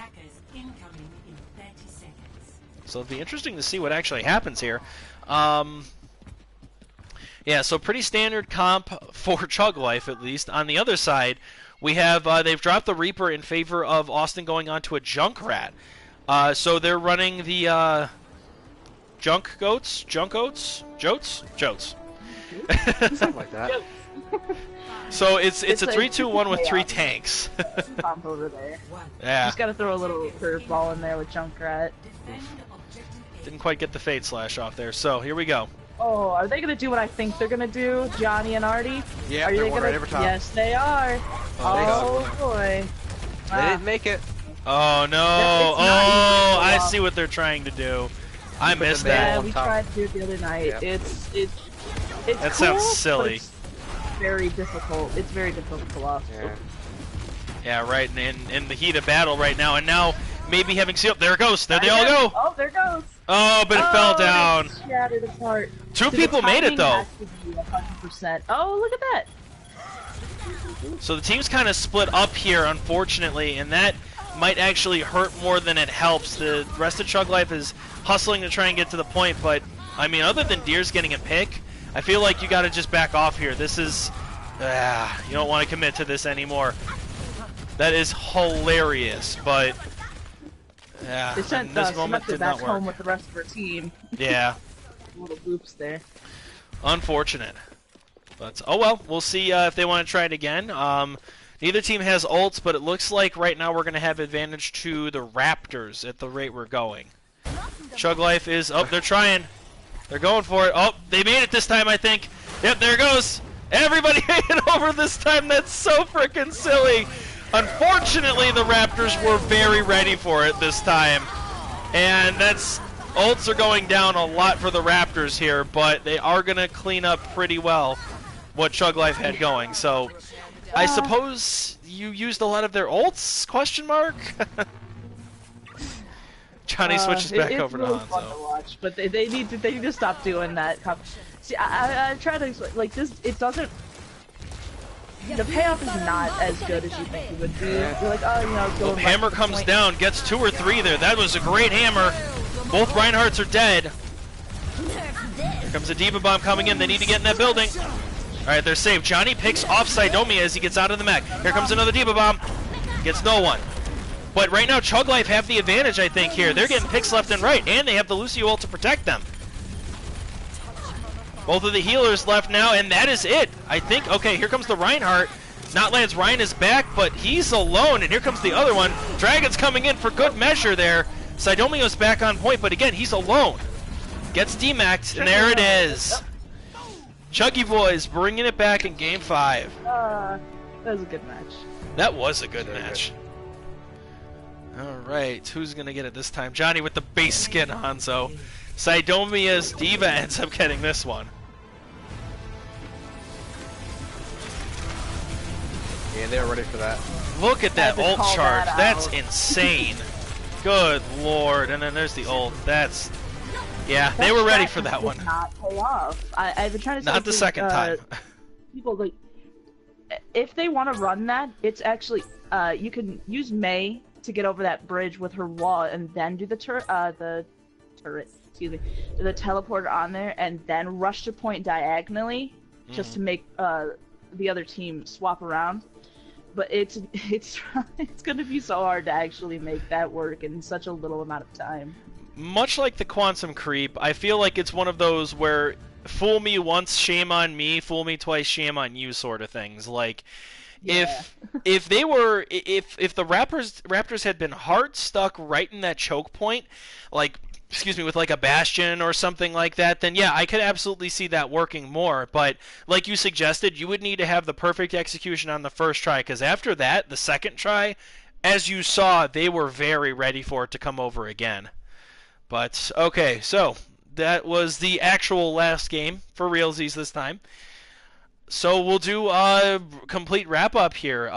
So it'll be interesting to see what actually happens here. Yeah, so pretty standard comp for Chug Life, at least. On the other side, we have, they've dropped the Reaper in favor of Austin going on to a Junkrat. So they're running the Jotes? Something like that. So it's a 3-2-1 with 3 tanks. Comp over there. Yeah. Just gotta throw a little curveball in there with Junkrat. Didn't quite get the Fade Slash off there. So here we go. Oh, are they gonna do what I think they're gonna do, Johnny and Artie? Yeah, are they're they going gonna? right over top. Yes, they are. Oh boy. They didn't make it. Oh no! It's I see what they're trying to do. I missed Yeah, that. we tried to do it the other night. Yep. It's That cool, sounds but silly. it's very difficult. It's very difficult to pull off. Yeah. Yeah, right. In the heat of battle right now, and now maybe having seal. There it goes. There they all go. Oh, there it goes. Oh, but it fell down. It shattered apart. 2 people made it though. 100%. Oh, look at that. So the team's kind of split up here, unfortunately, and that might actually hurt more than it helps. The rest of Chug Life is hustling to try and get to the point, but I mean, other than Deers getting a pick, I feel like you got to just back off here. This is, you don't want to commit to this anymore. That is hilarious, but Yeah, They sent and this moment Samantha did back not work. home with the rest of her team. Yeah, Little oops there. unfortunate. But oh well, we'll see if they want to try it again. Neither team has ults, but it looks like right now we're going to have advantage to the Raptors at the rate we're going. Chug Life is... Oh, they're trying. They're going for it. Oh, they made it this time, I think. Yep, there it goes. Everybody made it over this time. That's so freaking silly. Unfortunately, the Raptors were very ready for it this time. And that's... Ults are going down a lot for the Raptors here, but they are going to clean up pretty well what Chug Life had going. So, I suppose you used a lot of their ults? Question mark? Johnny switches back over to Hanzo. Hanzo. Fun to watch, but they need to stop doing that. See, I try to explain, like this. It doesn't. The payoff is not as good as you think it would be. You're like, oh, you know, Well, hammer comes down, gets 2 or 3 there. That was a great hammer. Both Reinhardts are dead. Here comes a Diva Bomb coming in. They need to get in that building. Alright, they're safe. Johnny picks off Sidomia as he gets out of the mech. Here comes another Diva Bomb. Gets no one. But right now, Chug Life have the advantage, I think, here. They're getting picks left and right, and they have the Lucio ult to protect them. Both of the healers left now, and that is it. I think, okay, here comes the Reinhardt. Notlad's Ryan is back, but he's alone, and here comes the other one. Dragon's coming in for good measure there. Sidomio's back on point, but again, he's alone. Gets demaxed, and there it is. Chuggy Boys bringing it back in Game 5. That was a good match. That was a good match. Alright, who's going to get it this time? Johnny with the base skin Hanzo. Sidomia's Diva ends up getting this one. Yeah, they were ready for that. Look at that ult charge. That That's insane. Good lord. And then there's the ult. That's... Yeah, they were ready for that one. Not pay off. I've been trying to say Not the second time. People, like, if they want to run that, it's actually, you can use Mei to get over that bridge with her wall and then do the the teleporter on there and then rush to point diagonally just to make the other team swap around. But it's gonna be so hard to actually make that work in such a little amount of time. Much like the Quantum Creep, I feel like it's one of those where fool me once, shame on me, fool me twice, shame on you sort of things. Like, Yeah. if the Raptors had been hard stuck right in that choke point, like, excuse me, with like a Bastion or something like that, then yeah, I could absolutely see that working more. But like you suggested, you would need to have the perfect execution on the first try, because after that, the second try, as you saw, they were very ready for it to come over again. But okay, so that was the actual last game for realsies this time. So we'll do a complete wrap-up here.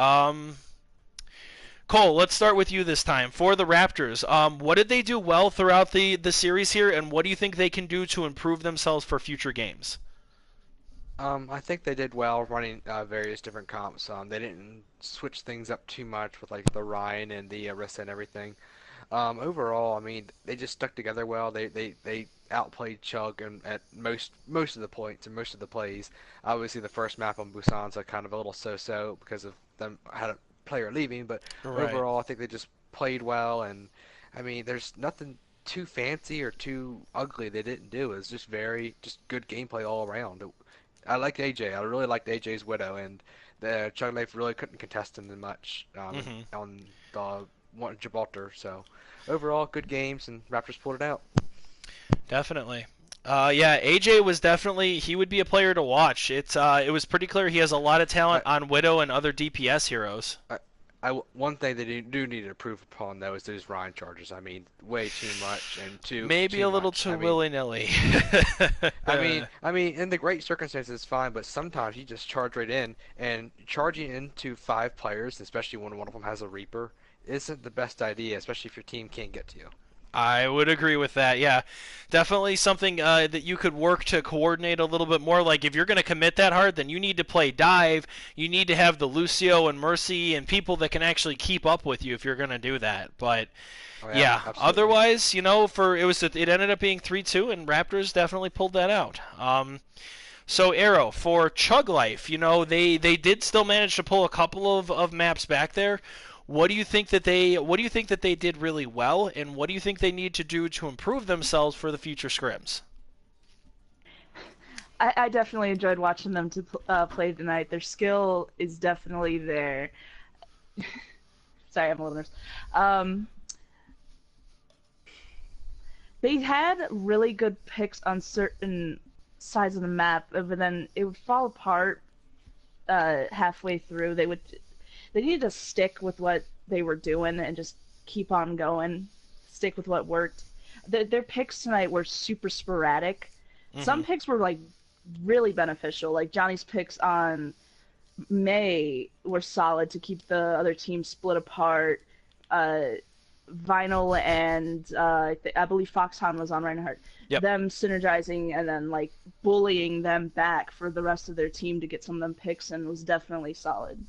Cole, let's start with you this time. For the Raptors, what did they do well throughout the series here, and what do you think they can do to improve themselves for future games? I think they did well running various different comps. They didn't switch things up too much with like the Ryan and the Arissa and everything. Overall, I mean, they just stuck together well. They outplayed Chug at most of the points and most of the plays. Obviously, the first map on Busan's kind of a little so-so because of them had a player leaving, but Right. overall, I think they just played well. And I mean, there's nothing too fancy or too ugly they didn't do. It was just good gameplay all around. I liked AJ. I really liked AJ's Widow, and the Chug Life really couldn't contest him much on the Gibraltar. So overall, good games, and Raptors pulled it out. Definitely. Yeah, AJ was definitely, he would be a player to watch. It was pretty clear he has a lot of talent on Widow and other DPS heroes. One thing they do need to improve upon, though, is those Ryan charges. I mean, way too much and Maybe too a little much. too willy-nilly. I mean, in the great circumstances, it's fine, but sometimes you just charge right in, and charging into 5 players, especially when one of them has a Reaper, isn't the best idea, especially if your team can't get to you. I would agree with that, yeah. Definitely something that you could work to coordinate a little bit more. Like, if you're going to commit that hard, then you need to play dive. You need to have the Lucio and Mercy and people that can actually keep up with you if you're going to do that. But, yeah, absolutely. otherwise, it ended up being 3-2, and Raptors definitely pulled that out. So, Arrow, for Chug Life, they did still manage to pull a couple of maps back there. What do you think that they did really well, and what do you think they need to do to improve themselves for the future scrims? I definitely enjoyed watching them to play tonight. Their skill is definitely there. Sorry, I'm a little nervous. They had really good picks on certain sides of the map, but then it would fall apart halfway through. They needed to stick with what they were doing and just keep on going, stick with what worked. Their picks tonight were super sporadic. Some picks were like really beneficial, like Johnny's picks on May were solid to keep the other team split apart. Vinyl and I believe Foxhound was on Reinhardt. Yep. Them synergizing and then like bullying them back for the rest of their team to get some of them picks and was definitely solid.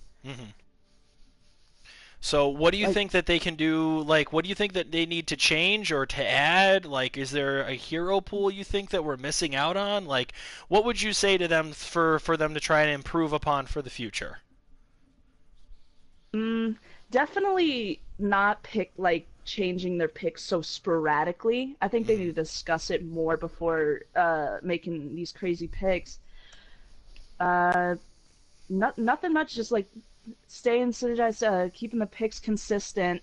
So what do you think that they can do? Like, what do you think that they need to change or to add? Like, is there a hero pool you think that we're missing out on? Like, what would you say to them for them to try and improve upon for the future? Definitely not changing their picks so sporadically. I think they need to discuss it more before making these crazy picks. Nothing much, just like staying synergized, keeping the picks consistent.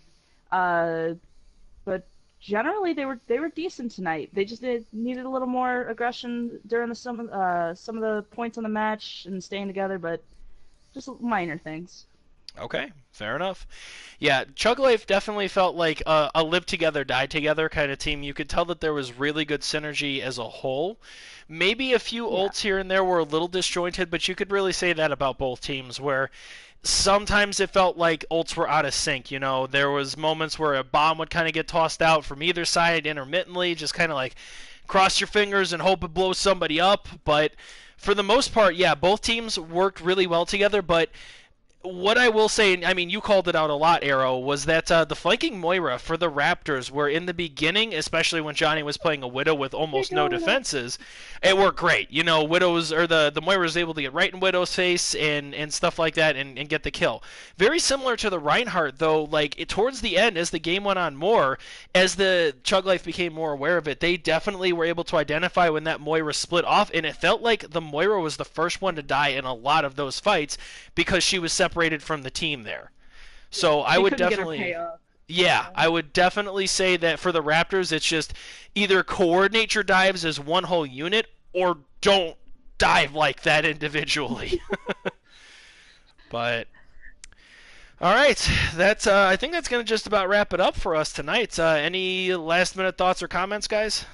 But generally, they were decent tonight. They just needed a little more aggression during some of the points on the match and staying together, but just minor things. Okay, fair enough. Yeah, Chug Life definitely felt like a live together, die together kind of team. You could tell that there was really good synergy as a whole. Maybe a few ults here and there were a little disjointed, but you could really say that about both teams, where sometimes it felt like ults were out of sync. You know, there was moments where a bomb would kind of get tossed out from either side intermittently, just kind of like cross your fingers and hope it blows somebody up. But for the most part, yeah, both teams worked really well together, but what I will say, and I mean, you called it out a lot, Arrow, was that the flanking Moira for the Raptors were in the beginning, especially when Johnny was playing a Widow with almost no defenses, it worked great. You know, Widows or the Moira was able to get right in Widow's face and stuff like that and get the kill. Very similar to the Reinhardt, though, towards the end, as the game went on more, as the Chug Life became more aware of it, they definitely were able to identify when that Moira split off, and it felt like the Moira was the first one to die in a lot of those fights because she was separated from the team there. So I would definitely, yeah, I would definitely say that for the Raptors, it's just either coordinate your dives as one whole unit or don't dive like that individually. But all right, that's I think that's going to just about wrap it up for us tonight. Any last minute thoughts or comments, guys?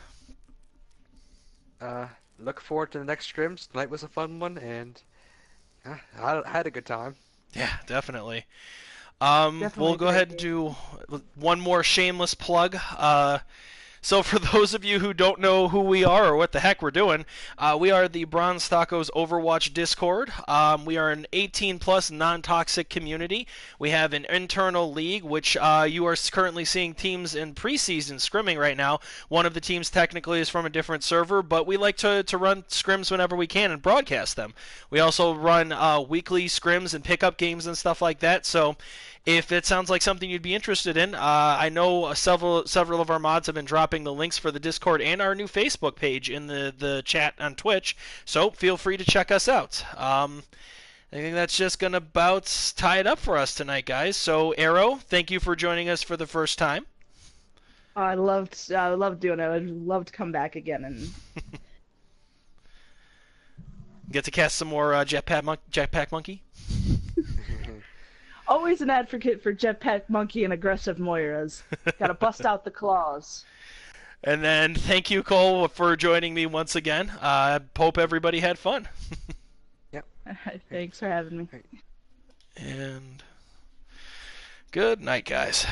Look forward to the next scrims. Tonight was a fun one, and I had a good time. Yeah, definitely. Definitely We'll a go great ahead and do one more shameless plug. So for those of you who don't know who we are or what the heck we're doing, we are the Bronze Tacos Overwatch Discord. We are an 18-plus non-toxic community. We have an internal league, which you are currently seeing teams in preseason scrimming right now. One of the teams technically is from a different server, but we like to run scrims whenever we can and broadcast them. We also run weekly scrims and pickup games and stuff like that, so if it sounds like something you'd be interested in, I know several of our mods have been dropping the links for the Discord and our new Facebook page in the chat on Twitch, so feel free to check us out. I think that's just going to about tie it up for us tonight, guys. So, Arrow, thank you for joining us for the first time. I loved doing it. I'd love to come back again and get to cast some more Jetpack Monkey. always an advocate for Jetpack Monkey and aggressive Moiras. Gotta bust out the claws. And then thank you, Cole, for joining me once again. Hope everybody had fun. Yep. Thanks for having me. And good night, guys.